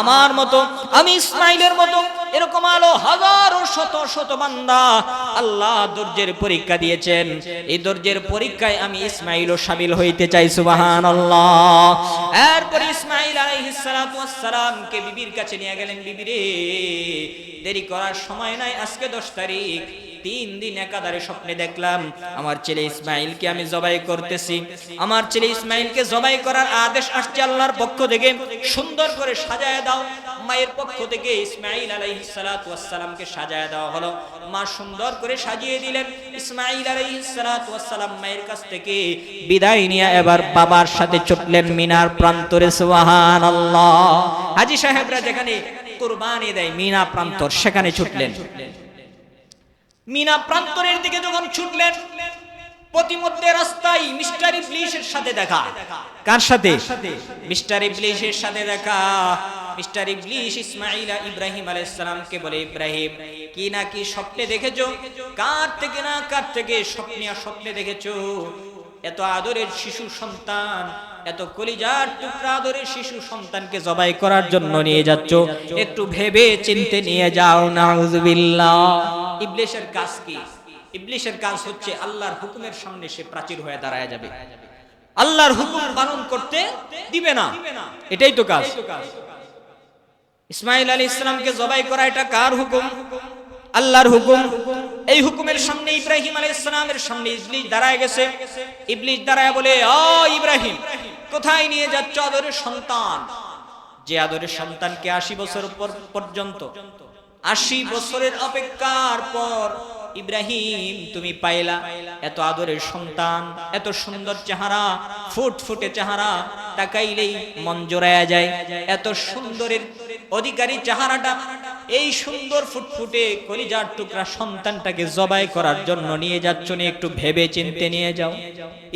আমার মতো, আমি ইসমাঈলের মতো এরকম আলো হাজারো শত শত বান্দা আল্লাহ ধৈর্যের পরীক্ষা দিয়েছেন। এই ধৈর্যের পরীক্ষায় আমি ইসমাঈলও শামিল হইতে চাই। সুবহানাল্লাহ। এরপর ইসমাঈল আলাইহিস সালাতু ওয়াস সালামকে বিবির কাছে নিয়ে গেলেন। বিবি রে, দেরি করার সময় নাই, আজকে 10 তারিখ, 3 দিন একাধারে স্বপ্নে দেখলাম আমার ছেলে ইসমাঈলকে আমি জবাই করতেছি। আমার ছেলে ইসমাঈলকে জবাই করার আদেশ আসছে আল্লাহর পক্ষ থেকে, সুন্দর করে সাজায় দাও। মায়ের পক্ষ থেকে ইসমাঈল আলাইহিস সালাতু ওয়াস সালামকে সাজায় দেওয়া হলো। মা সুন্দর করে সাজিয়ে দিলেন। ইসমাঈল আলাইহিস সালাতু ওয়াস সালাম মায়ের কাছ থেকে বিদায় নিয়ে এবার বাবার সাথে ছুটলেন মিনার প্রান্তরে। সুবহানাল্লাহ। হাজী সাহেবরা যেখানে কুরবানি দেয় মিনা প্রান্তর, সেখানে ছুটলেন। মিনা প্রান্তরের দিকে যখন ছুটলেন, প্রতিমধ্যে রাস্তায় মিস্টার ইবলিসের সাথে দেখা। কার সাথে? মিস্টার ইবলিসের সাথে দেখা। মিস্টার ইবলিস ইব্রাহিম আলাইহিস সালামকে বলে, ইব্রাহিম কি না কি স্বপ্নে দেখেছো? কার থেকে না কার থেকে স্বপ্নে দেখেছো? এত আদরের শিশু সন্তান এত কলিজার টুকরা ধরে শিশু সন্তানকে জবাই করার জন্য নিয়ে যাচ্ছ, একটু ভেবে চিন্তে নিয়ে যাও। নাউজুবিল্লাহ। ইবলিসের কাজ কি? ইবলিসের কাজ হচ্ছে আল্লাহর হুকুমের সামনে সে প্রাচীর হয়ে দাঁড়ায় যাবে, আল্লাহর হুকুম পালন করতে দিবে না, এটাই তো কাজ। ইসমাঈল আলাইহিস সালামকে জবাই করা এটা কার হুকুম? আল্লাহর হুকুম। এই হুকুমের সামনে ইব্রাহিম আলাইহিস সালামের সামনে ইবলিস দাঁড়ায় গেছে। ইবলিস দাঁড়ায় বলে, ও ইব্রাহিম, কোথায় নিয়ে যাচ্ছ আদরের সন্তান? যে আদরের সন্তানকে 80 বছর পর্যন্ত 80 বছরের অপেক্ষার পর ইব্রাহিম তুমি পাইলা। এত আদরের সন্তান, এত সুন্দর চেহারা, ফুটফুটে চেহারা, তাকাইলেই মন জোড়ায়া যায়। এত সুন্দরের অধিকারী চেহারাটা, এই সুন্দর ফুটফুটে কলিজার টুকরা সন্তানটাকে জবাই করার জন্য নিয়ে যাচ্ছ, নি একটু ভেবে চিন্তে নিয়ে যাও।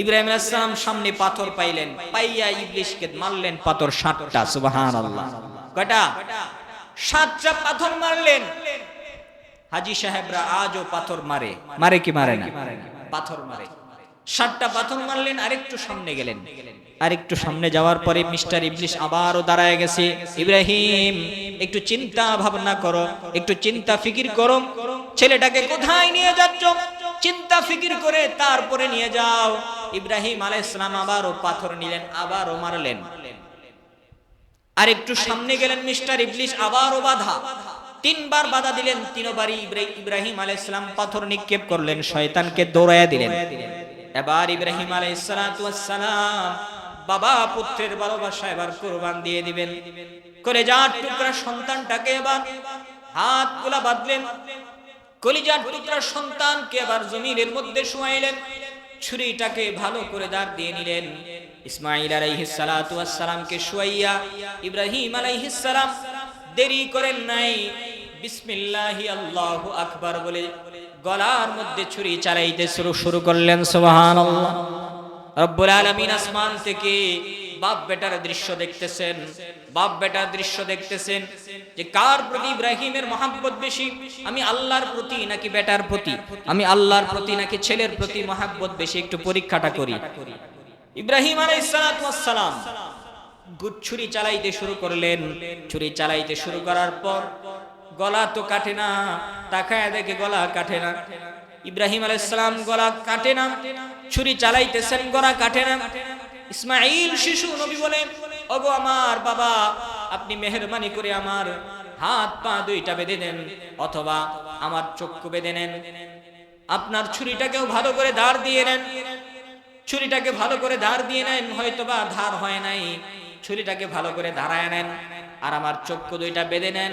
ইব্রাহিম আলাইহিস সালাম সামনে পাথর পাইলেন, পাইয়া ইবলিসকে মারলেন পাথর 7টা। সুবহানাল্লাহ। কয়টা? 7টা পাথর মারলেন। হাজী সাহেবরা আজও পাথর মারে, মারে কি মারে না? পাথর মারে। 7টা পাথর মারলেন, আরেকটু সামনে গেলেন। আরেকটু সামনে যাওয়ার পরে মিস্টার ইবলিস আবারও দাঁড়ায় গেছে। ইব্রাহিম, একটু চিন্তা ভাবনা করো, একটু চিন্তা ফিকির করো, ছেলেটাকে কোথায় নিয়ে যাচ্ছ? চিন্তা ফিকির করে তারপরে নিয়ে যাও। ইব্রাহিম আলাইহিস সালাম আবারও পাথর নিলেন, আবারও মারলেন। আরেকটু সামনে গেলেন, মিস্টার ইবলিস আবারও বাধা। 3বার বাধা দিলেন, 3বারই ইব্রাহিম আলাইহিস সালাম পাথর নিক্ষেপ করলেন, শয়তানকে দৌড়াইয়া দিলেন। এবার ইব্রাহিম আলাইহিস সালাম বাবা পুত্রের ভালোবাসা এবার কুরবান দিয়ে দিবেন। কলিজার টুকরা সন্তানটাকে এবার হাতগুলা বাঁধলেন, কলিজার টুকরা সন্তানকে এবার জমিনের মধ্যে শুয়াইলেন, ছুরিটাকে ভালো করে দাঁড় দিয়ে নিলেন। ইসমাঈল আলাইহিস সালামকে শুয়াইয়া ইব্রাহিম আলাইহিস সালাম দেরি করেন নাই, বিসমিল্লাহি আল্লাহু আকবার বলে গলার মধ্যে ছুরি চালাইতে শুরু করলেন। সুবহানাল্লাহ। রব্বুল আলামিন আসমান থেকে বাপ বেটার দৃশ্য দেখতেছেন, বাপ বেটার দৃশ্য দেখতেছেন যে কার প্রতি ইব্রাহিমের মহব্বত বেশি, আমি আল্লাহর প্রতি নাকি বেটার প্রতি, আমি আল্লাহর প্রতি নাকি ছেলের প্রতি মহব্বত বেশি, একটু পরীক্ষাটা করি। ইব্রাহিম আলাইহিস সালাম ছুরি চালাইতে শুরু করলেন। ছুরি চালাইতে শুরু করার পর গলা তো কাটে না, তাকায় দেখে গলা কাটে না। ইব্রাহিম আলাইহিস সালাম গলা কাটে না, ছুরি চালাইতেছেন, গলা কাটে না। ইসমাঈল শিশু নবী বলেন, ওগো আমার বাবা, আপনি মেহেরবানি করে আমার হাত পা দুইটা বেঁধে দেন, অথবা আমার চক্ষু বেঁধে নেন, আপনার ছুরিটাকেও ভালো করে ধার দিয়ে নেন। ছুরিটাকে ভালো করে ধার দিয়ে নেন, হয়তোবা ধার হয় নাই, ছুরিটাকে ভালো করে ধারায় নেন, আর আমার চক্ষু দুইটা বেঁধে নেন,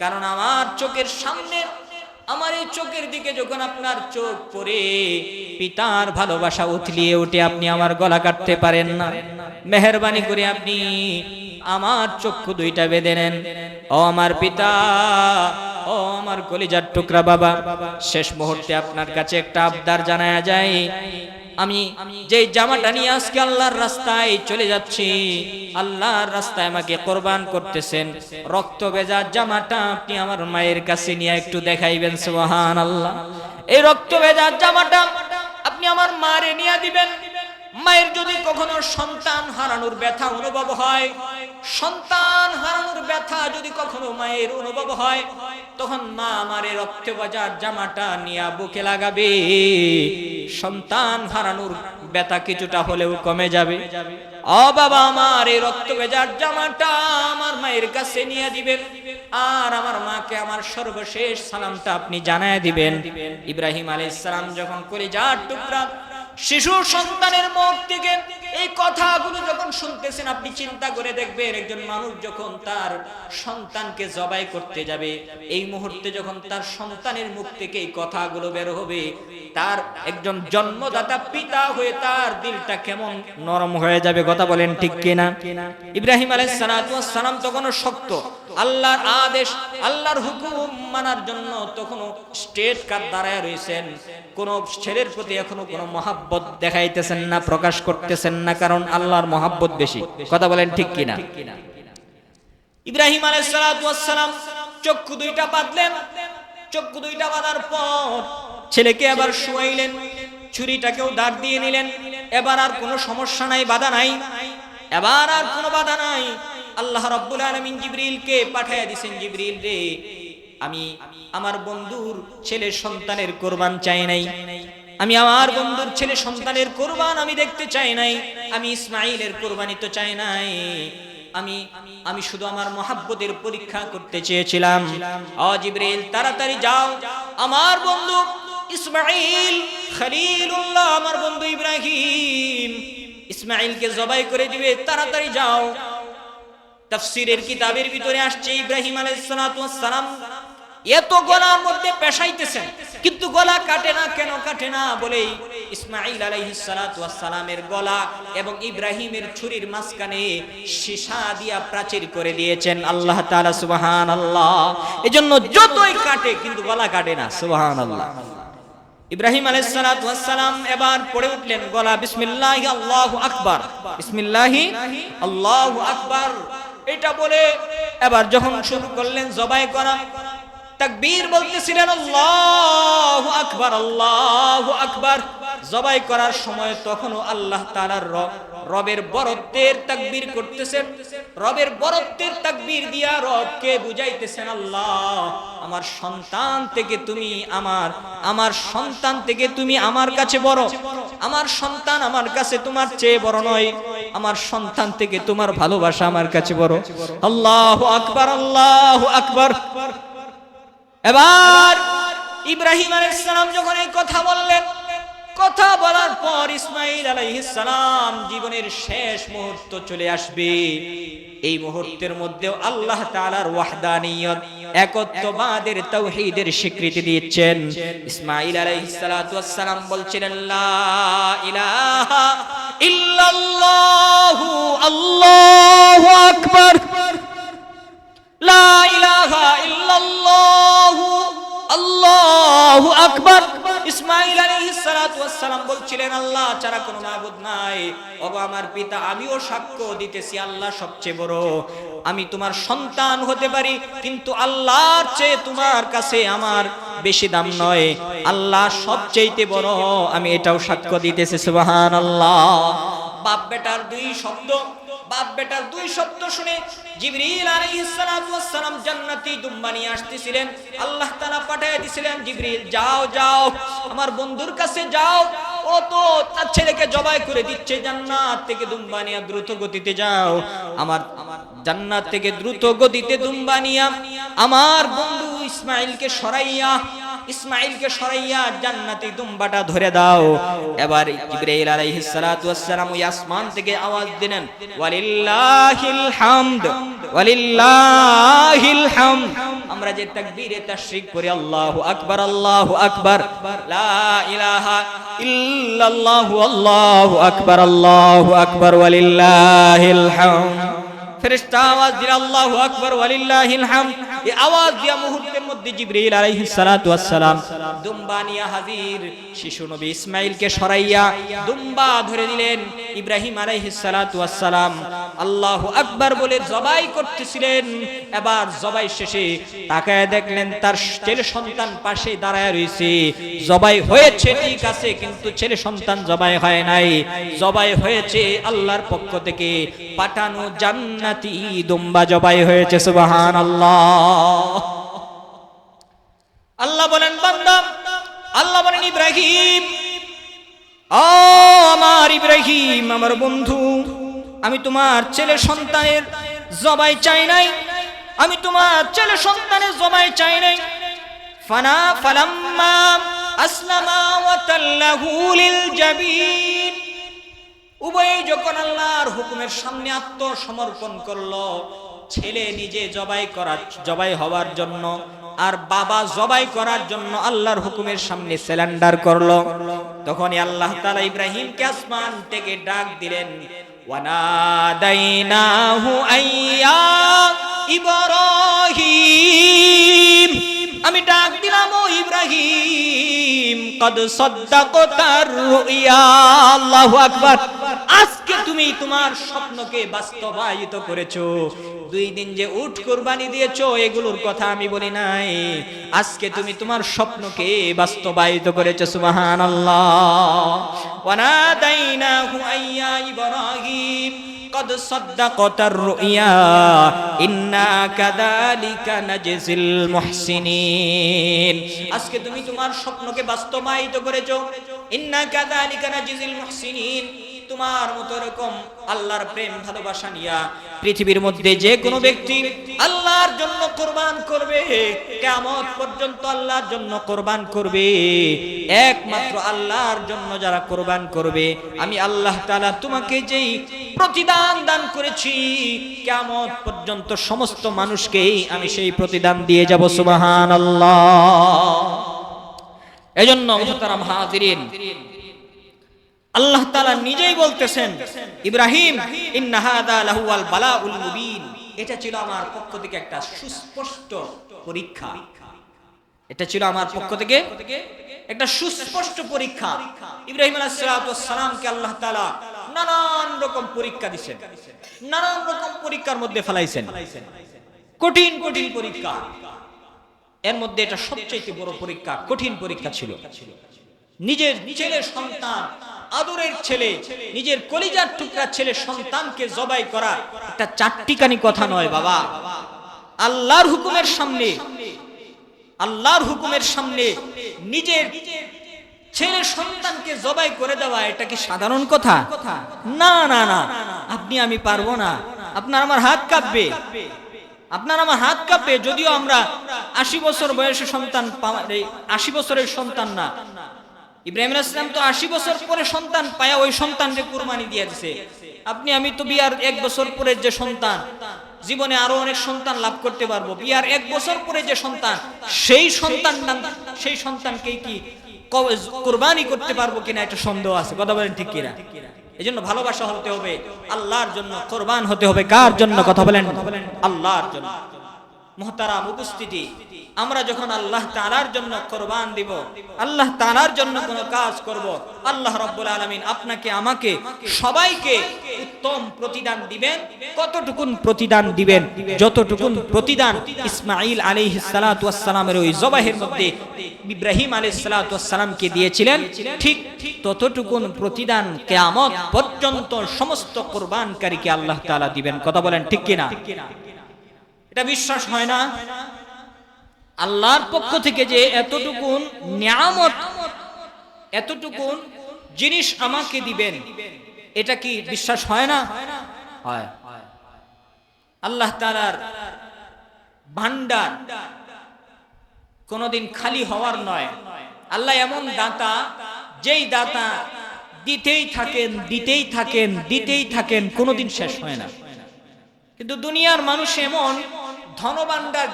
কারণ আমার চোখের সামনে, আমার এই চোখের দিকে যখন আপনার চোখ পড়ে পিতার ভালোবাসা উথলিয়ে উঠে আপনি আমার গলা কাটতে পারেন না। মেহেরবানি করে আপনি আমার চক্ষু দুইটা বেঁধে নেন। ও আমার পিতা, ও আমার কলিজার টুকরা বাবা, শেষ মুহূর্তে আপনার কাছে একটা আবদার জানায়া যায়। আমি যে জামাটা নিয়ে আজকে আল্লাহর রাস্তায় চলে যাচ্ছি, আল্লাহর রাস্তায় আমাকে কোরবান করতেছেন, রক্ত ভেজা জামাটা আপনি আমার মায়ের কাছে নিয়ে একটু দেখাইবেন। সুবহানাল্লাহ। এই রক্ত ভেজা জামাটা আপনি আমার মারে নিয়ে দিবেন। মায়ের যদি কখনো সন্তান হারানোর ব্যথা অনুভব হয়, সন্তান হারানোর ব্যথা যদি কখনো মায়ের অনুভব হয়, তখন মা আমার এই রক্ত ভেজা জামাটা নিয়ে বুকে লাগাবে, সন্তান হারানোর ব্যথা কিছুটা হলেও কমে যাবে। ও বাবা, আমার এই রক্ত ভেজা জামাটা আমার মায়ের কাছে নিয়ে দিবেন, আর আমার মাকে আমার সর্বশেষ সালামটা আপনি জানায় দিবেন। ইব্রাহিম আলাইহিস সালাম যখন কলিজার টুকরা শিশু সন্তানের মুখ থেকে এই কথাগুলো যখন শুনতেছেন, আপনি চিন্তা করে দেখবেন, একজন মানুষ যখন তার সন্তানকে জবাই করতে যাবে, এই মুহূর্তে যখন তার সন্তানের মুখ থেকে এই কথাগুলো বের হবে, তার একজন জন্মদাতা পিতা হয়ে তার দিলটা কেমন নরম হয়ে যাবে। কথা বলেন ঠিক কিনা? ইব্রাহিম আলাইহিস সালাম তখনও শক্ত, আল্লাহর আদেশ, আল্লাহর হুকুম মানার জন্য তখনও স্টেট কাট দাঁড়ায় রয়েছেন। কোন ছেলের প্রতি এখনো কোনো মহাব্বত দেখাইতেছেন না, প্রকাশ করতেছেন না, কারণ আল্লাহর মহাব্বত বেশি। কথা বলেন ঠিক কিনা? ইব্রাহিম আলাইহিস সালাম চক্ষু দুইটা বাঁধলেন। চক্ষু দুইটা বাঁধার পর ছেলেকে আবার শুয়াইলেন, ছুরিটাকেও দাঁড় দিয়ে নিলেন। এবার আর কোনো সমস্যা নাই, বাধা নাই। এবার আর কোনো বাধা নাই। আল্লাহ রাব্বুল আলামিন জিবরিলকে পাঠিয়ে দিয়েছেন, জিবরিল রে, আমি আমার বন্ধুর ছেলে সন্তানের কুরবান চাই নাই, আমি আমার বন্ধুর ছেলে সন্তানের কুরবান আমি দেখতে চাই নাই, আমি ইসমাঈলের কুরবানি তো চাই নাই, আমি শুধু আমার মহাব্বতের পরীক্ষা করতে চেয়েছিলাম। ও জিবরিল, তাড়াতাড়ি যাও, আমার বন্ধু ইসমাঈল খলিলুল্লাহ, আমার বন্ধু ইব্রাহিম ইসমাঈলকে জবাই করে দিবে, তাড়াতাড়ি যাও। তাফসীরের কিতাবের ভিতরে আসছে ইব্রাহিম আলাইহিস সালাতু ওয়াস সালাম এত গলার মধ্যে পেশাইতেছেন, কিন্তু গলা কাটে না, কেন কাটে না বলেই ইসমাঈল আলাইহিস সালাতু ওয়াস সালামের গলা এবং ইব্রাহিমের ছুরির মাঝখানে সীসা দিয়া প্রাচীর করে দিয়েছেন আল্লাহ তাআলা, সুবহানাল্লাহ। এজন্য যতই কাটে কিন্তু গলা কাটে না, সুবহানাল্লাহ। ইব্রাহিম আলাইহিস সালাতু ওয়াস সালাম এবার পড়ে উঠলেন গলা, বিসমিল্লাহি আল্লাহু আকবার, বিসমিল্লাহি আল্লাহু আকবার, এটা বলে এবার যখন শুরু করলেন জবাই করা, তাকবীর বলতেছিলেন আল্লাহু আকবার, আল্লাহু আকবার। জবাই করার সময় তখনও আল্লাহ তাআলার রবের বরত্বের তাকবীর করতেছেন, রবের বরত্বের তাকবীর দিয়া রবকে বুঝাইতেছেন, আল্লাহ আমার সন্তান থেকে তুমি আমার সন্তান থেকে তুমি আমার কাছে বড়, আমার সন্তান আমার কাছে তোমার চেয়ে বড় নয়, আমার সন্তান থেকে তোমার ভালোবাসা আমার কাছে বড়। আল্লাহু আকবার, আল্লাহু আকবার। এবার ইব্রাহিম আলাইহিস সালাম যখন এই কথা বললেন, কথা বলার পর ইসমাঈল আলাইহিস সালাম জীবনের শেষ মুহূর্ত চলে আসবে, এই মুহূর্তের মধ্যেও আল্লাহ তাআলার ওয়াহদানিয়ত, একত্ববাদের তাওহীদের স্বীকৃতি দিচ্ছেন। ইসমাঈল আলাইহিস সালাতু ওয়াস সালাম বলছিলেন, লা ইলাহা ইল্লাল্লাহু আল্লাহু আকবার, লা ইলাহা ইল্লাল্লাহু আল্লাহু আকবার। ইসমাঈল আলাইহিস সালাতু ওয়াস সালাম বলছিলেন, আল্লাহ ছাড়া কোনো মাবুদ নাই, ওগো আমার পিতা, আমিও সাক্ষ্য দিতেছি আল্লাহ সবচেয়ে বড়, আমি তোমার সন্তান হতে পারি কিন্তু আল্লাহর চেয়ে তোমার কাছে আমার বেশি দাম নয়, আল্লাহ সবচেয়ে বড়, আমি এটাও সাক্ষ্য দিতেছি, সুবহানাল্লাহ। বাপ বেটার দুই শব্দ শুনে জিবরিল আলাইহিস সালাতু ওয়াস সালাম জান্নাতি দুম্বা নিয়ে আসতেছিলেন, আল্লাহ তাআলা পাঠিয়ে দিয়েছিলেন, জিবরিল যাও যাও আমার বন্ধুর কাছে যাও, ও তো তার ছেলেকে জবাই করে দিচ্ছে, জান্নাত থেকে দুম্বা নিয়ে দ্রুত গতিতে যাও, আমার জান্নাত থেকে দ্রুত গতিতে দুম্বা নিয়ে আমার বন্ধু ইসমাঈলকে সরাইয়া জান্নাতি দুম্বাটা ধরে দাও। এবার জিবরাইল আলাইহিস সালাতু ওয়াস সালাম ওই আসমান থেকে আওয়াজ দিলেন, ওয়ালিল্লাহিল হামদ, ওয়ালিল্লাহিল হামদ। আমরা যে তাকবীরে তাশরিক করি, আল্লাহু আকবার, আল্লাহু আকবার, লা ইলাহা ইল্লাল্লাহু, আল্লাহু আকবার, আল্লাহু আকবার, ওয়ালিল্লাহিল হামদ। ফেরেশতা আওয়াজ দিল, আল্লাহু আকবার, ওয়ালিল্লাহিল হামদ। এই আওয়াজ দিয়া মুহূর্তের মধ্যে জিবরাইল আলাইহিস সালাতু ওয়াস সালাম দুম্বা নিয়ে হাজির, শিশু নবী ইসমাঈলকে সরাইয়া দুম্বা ধরে দিলেন। ইব্রাহিম আলাইহিস সালাতু ওয়াস সালাম আল্লাহু আকবার বলে জবাই করতেছিলেন। এবার জবাই শেষে তাকায় দেখলেন তার ছেলে সন্তান পাশে দাঁড়ায় রয়েছে। জবাই হয়েছে ঠিক আছে, কিন্তু ছেলে সন্তান জবাই হয় নাই, জবাই হয়েছে আল্লাহর পক্ষ থেকে পাঠানো জান্নাতি দুম্বা জবাই হয়েছে, সুবহানাল্লাহ। আল্লাহ বলেন বান্দা, আল্লাহ বলেন ইব্রাহিম, ও আমার ইব্রাহিম, আমার বন্ধু, আমি তোমার ছেলে সন্তানের জবাই চাই নাই, আমি তোমার ছেলে সন্তানের জবাই চাই নাই। ফালাম্মা আসলামা ওয়া তাল্লাহু লিল জাবিন, উভয়ে যখন আল্লাহর হুকুমের সামনে আত্মসমর্পণ করলো, ছেলে নিজে জবাই হওয়ার জন্য আর বাবা জবাই করার জন্য আল্লাহর হুকুমের সামনে সারেন্ডার করলো, তখনই আল্লাহ তাআলা ইব্রাহিমকে আসমান থেকে ডাক দিলেন, ওয়ানাদাইনাহু আইয়া ইব্রাহিম, আমি ডাক দিলাম ও ইব্রাহিম, কদ সাদ্দাকতার রুইয়া, আল্লাহু আকবার। আজকে তুমি তোমার স্বপ্নকে বাস্তবায়িত করেছো। 2 দিন যে উট কুরবানি দিয়েছো এগুলোর কথা আমি বলি নাই, আজকে তুমি তোমার স্বপ্নকে বাস্তবায়িত করেছো, সুবহানাল্লাহ। ওয়ানাদাইনাহু আইয়া ইব্রাহিম قد صدقت الرؤيا إنا كذلك نجزي المحسنين আজকে তুমি তোমার স্বপ্নকে বাস্তবায়িত করেছো ইন্না কাযালিকা নাজিজিল মুহসিনিন তোমার মতো এরকম আল্লাহর প্রেম ভালোবাসা নিয়া পৃথিবীর মধ্যে যে কোনো ব্যক্তি আল্লাহর জন্য কুরবান করবে কিয়ামত পর্যন্ত আল্লাহর জন্য কুরবান করবে একমাত্র আল্লাহর জন্য যারা কুরবান করবে আমি আল্লাহ তাআলা তোমাকে যেই প্রতিদান দান করেছি কিয়ামত পর্যন্ত সমস্ত মানুষকেই আমি সেই প্রতিদান দিয়ে যাব সুবহানাল্লাহ এজন্য মুহতারাম হাজিরিন আল্লাহ তাআলা নিজেই বলতেছেন ইব্রাহিম ইন্না হাযা লাহুয়াল বালাউল মুবিন এটা ছিল আমার পক্ষ থেকে একটা সুস্পষ্ট পরীক্ষা এটা ছিল আমার পক্ষ থেকে একটা সুস্পষ্ট পরীক্ষা ইব্রাহিম আলাইহিস সালাতু ওয়াস সালামকে আল্লাহ তাআলা নানান রকম পরীক্ষা দিবেন নানান রকম পরীক্ষার মধ্যে ফেলাইছেন কঠিন কঠিন পরীক্ষা এর মধ্যে এটা সবচেয়ে বড় পরীক্ষা কঠিন পরীক্ষা ছিল নিজের ছেলের সন্তান আদরের ছেলে নিজের কলিজার টুকরা ছেলে সন্তানকে জবাই করা একটা চাট্টিকানি কথা নয় বাবা আল্লাহর হুকুমের সামনে নিজের ছেলে সন্তানকে জবাই করে দেওয়া এটা কি সাধারণ কথা না না না আপনি আমি পারবো না আপনার আমার হাত কাঁপবে যদিও আমরা 80 বছর বয়সে সন্তান 80 বছরের সন্তান না ইব্রাহিম আলাইহিস সালাম তো 80 বছর পরে সন্তান পায়া ওই সন্তানকে কুরবানি দিয়ে দিয়েছে আপনি আমি তো বিয়ার 1 বছর পরে যে সন্তান জীবনে আরো অনেক সন্তান লাভ করতে পারবো বিয়ার 1 বছর পরে যে সন্তান সেই সন্তানকে কি কুরবানি করতে পারবো কিনা এটা সন্দেহ আছে কথা বলেন ঠিক কিনা এজন্য ভালোবাসা হতে হবে আল্লাহর জন্য কুরবান হতে হবে কার জন্য কথা বলেন আল্লাহর জন্য মুহতারাম উপস্থিতি আমরা যখন আল্লাহ তাআলার জন্য কুরবান দিব আল্লাহ তাআলার জন্য কোনো কাজ করব আল্লাহ রাব্বুল আলামিন আপনাকে আমাকে সবাইকে উত্তম প্রতিদান দিবেন কতটুকুন প্রতিদান দিবেন যতটুকুন প্রতিদান ইসমাঈল আলাইহিস সালাতু ওয়াস সালামের ওই জবাহের মধ্যে ইব্রাহিম আলাইহিস সালাতু ওয়াস সালামকে দিয়েছিলেন ঠিক ততটুকুন প্রতিদান কিয়ামত পর্যন্ত সমস্ত কুরবানকারীকে আল্লাহ তাআলা দিবেন কথা বলেন ঠিক কিনা এটা বিশ্বাস হয় না আল্লাহর পক্ষ থেকে যে এতটুকুন নিয়ামত এতটুকুন জিনিস আমাকে দিবেন এটা কি বিশ্বাস হয় না হয় আল্লাহ তাআলার ভান্ডার কোনদিন খালি হওয়ার নয় আল্লাহ এমন দাতা যেই দাতা দিতেই থাকেন কোনদিন শেষ হয় না কিন্তু দুনিয়ার মানুষ এমন ধনভাণ্ডার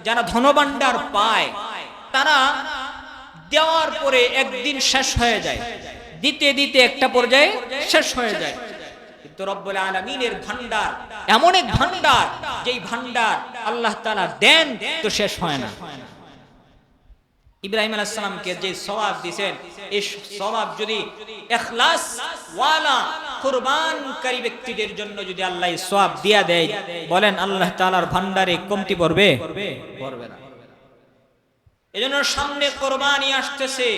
যারা ধনভাণ্ডার পায় তারা দেওয়ার পরে একদিন শেষ হয়ে যায় দিতে দিতে একটা পর্যায়ে শেষ হয়ে যায় কিন্তু রব্বুল আলামিনের ভান্ডার এমন এক ভান্ডার যেই ভান্ডার আল্লাহ তাআলা দেন তো শেষ হয় না ইব্রাহিম আলাইহিস সালামকে যে সওয়াব দিবেন এই সওয়াব যদি ইখলাস ওয়ালা কুরবানকারী ব্যক্তিদের জন্য যদি আল্লাহ সওয়াব দিয়া দেয় বলেন আল্লাহ তাআলার ভান্ডারে কমতি পড়বে না এজন্য সামনে কুরবানি আসতেছে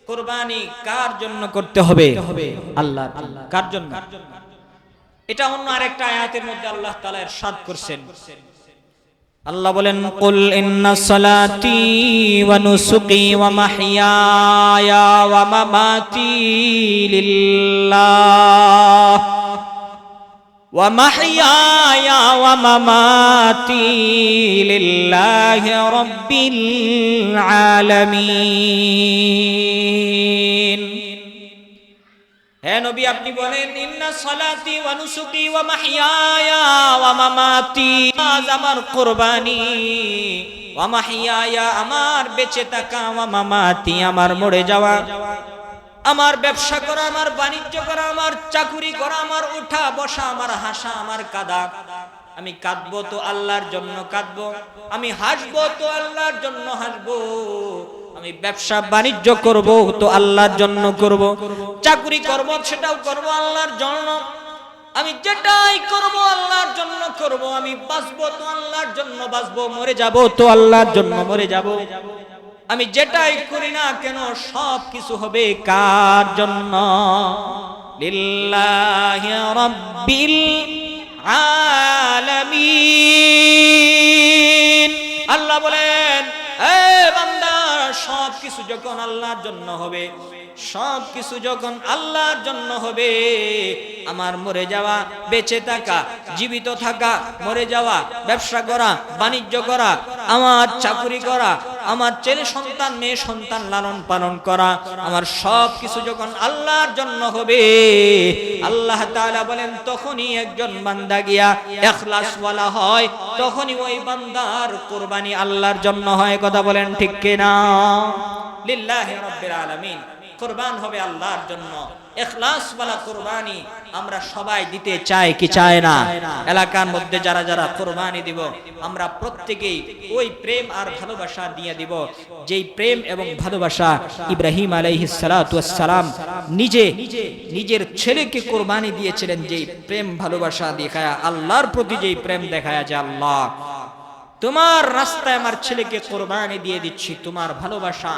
কুরবানি কার জন্য করতে হবে আল্লাহর কার জন্য এটা অন্য আরেকটা আয়াতের মধ্যে আল্লাহ তাআলা ইরশাদ করেছেন আল্লাহ বলেন কুল ইন্না সালাতি ওয়া নুসুকি ওয়া মাহইয়ায়া ওয়া মামাতি লিল্লাহ ওয়া মাহইয়ায়া ওয়া মামাতি লিল্লাহি রাব্বিল আলামিন হে নবী আপনি বলেন ইন্না সালাতি ওয়া নুসুকি ওয়া মাহইয়ায়া ওয়া মামাতি আমার কুরবানি ওয়া মাহইয়ায়া আমার বেঁচে থাকা ওয়া মামাতি আমার মরে যাওয়া আমার ব্যবসা করা আমার বাণিজ্য করা আমার চাকরি করা আমার উঠা বসা আমার হাসা আমার কাঁদা আমি কাঁদবো তো আল্লাহর জন্য কাঁদবো আমি হাসবো তো আল্লাহর জন্য হাসবো আমি ব্যবসা বাণিজ্য করব তো আল্লাহর জন্য করব চাকরি করব সেটাও করব আল্লাহর জন্য আমি যেটাই করব আল্লাহর জন্য করব আমি বাঁচবো তো আল্লাহর জন্য বাঁচবো মরে যাব তো আল্লাহর জন্য মরে যাব আমি যেটাই করি না কেন সব কিছু হবে কার জন্য লিল্লাহি রাব্বিল আলামিন। আল্লাহ বলেন, এ বান্দা, সব কিছু যখন আল্লাহর জন্য হবে, সব কিছু যখন আল্লাহর জন্য হবে, আমার মরে যাওয়া, বেঁচে থাকা, জীবিত থাকা, মরে যাওয়া, ব্যবসা করা, বাণিজ্য করা, আমার চাকরি করা, আমার ছেলে সন্তান মেয়ে সন্তান লালন পালন করা, আমার সব কিছু যখন আল্লাহর জন্য হবে, আল্লাহ তাআলা বলেন তখনই একজন বান্দা গিয়া ইখলাসওয়ালা হয়, তখনই ওই বান্দার কুরবানি আল্লাহর জন্য হয়। কথা বলেন ঠিক কিনা? লিল্লাহি রাব্বিল আলামিন, কুরবান হবে আল্লাহর জন্য। ইখলাসওয়ালা কুরবানি আমরা সবাই দিতে চাই কি চাই না? এলাকার মধ্যে যারা যারা কুরবানি দিব, আমরা প্রত্যেকেই ওই প্রেম আর ভালোবাসা দিয়ে দিব যেই প্রেম এবং ভালোবাসা ইব্রাহিম আলাইহিস সালাতু ওয়াস সালাম নিজের ছেলেকে কুরবানি দিয়েছিলেন। যেই প্রেম ভালোবাসা দেখায়া, আল্লাহর প্রতি যেই প্রেম দেখায়া, যে আল্লাহ তোমার রাস্তায় আমার ছেলেকে কুরবানি দিয়ে দিচ্ছি, তোমার ভালোবাসা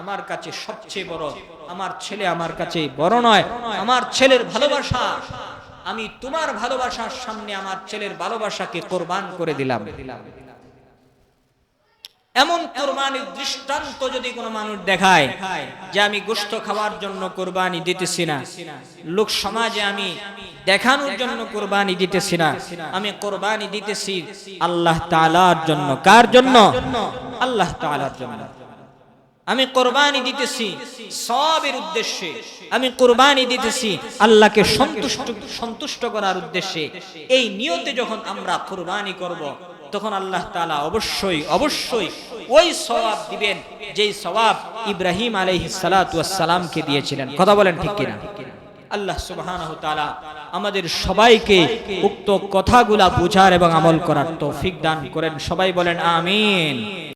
আমার কাছে সবচেয়ে বড়, আমার ছেলে আমার কাছে বড় নয়, আমার ছেলের ভালোবাসা, আমি তোমার ভালোবাসার সামনে আমার ছেলের ভালোবাসাকে কুরবান করে দিলাম। এমন কুরবানির দৃষ্টান্ত যদি কোনো মানুষ দেখায় যে আমি গোশত খাওয়ার জন্য কুরবানি দিতেছি না, লোক সমাজে আমি দেখানোর জন্য কুরবানি দিতেছি না, আমি কুরবানি দিতেছি আল্লাহ তাআলার জন্য। কার জন্য? আল্লাহ তাআলার জন্য। আমি কুরবানি দিতেছি সওয়াবের উদ্দেশ্যে, আমি কুরবানি দিতেছি আল্লাহকে সন্তুষ্ট করার উদ্দেশ্যে। এই নিয়তে যখন আমরা কুরবানি করব, তখন আল্লাহ তাআলা অবশ্যই অবশ্যই ওই সওয়াব দিবেন যেই সওয়াব ইব্রাহিম আলাইহিস সালাতু ওয়াস সালামকে দিয়েছিলেন। কথা বলেন ঠিক কিনা? আল্লাহ সুবহানাহু ওয়া তাআলা আমাদের সবাইকে উক্ত কথাগুলা বোঝার এবং আমল করার তৌফিক দান করেন। সবাই বলেন আমিন।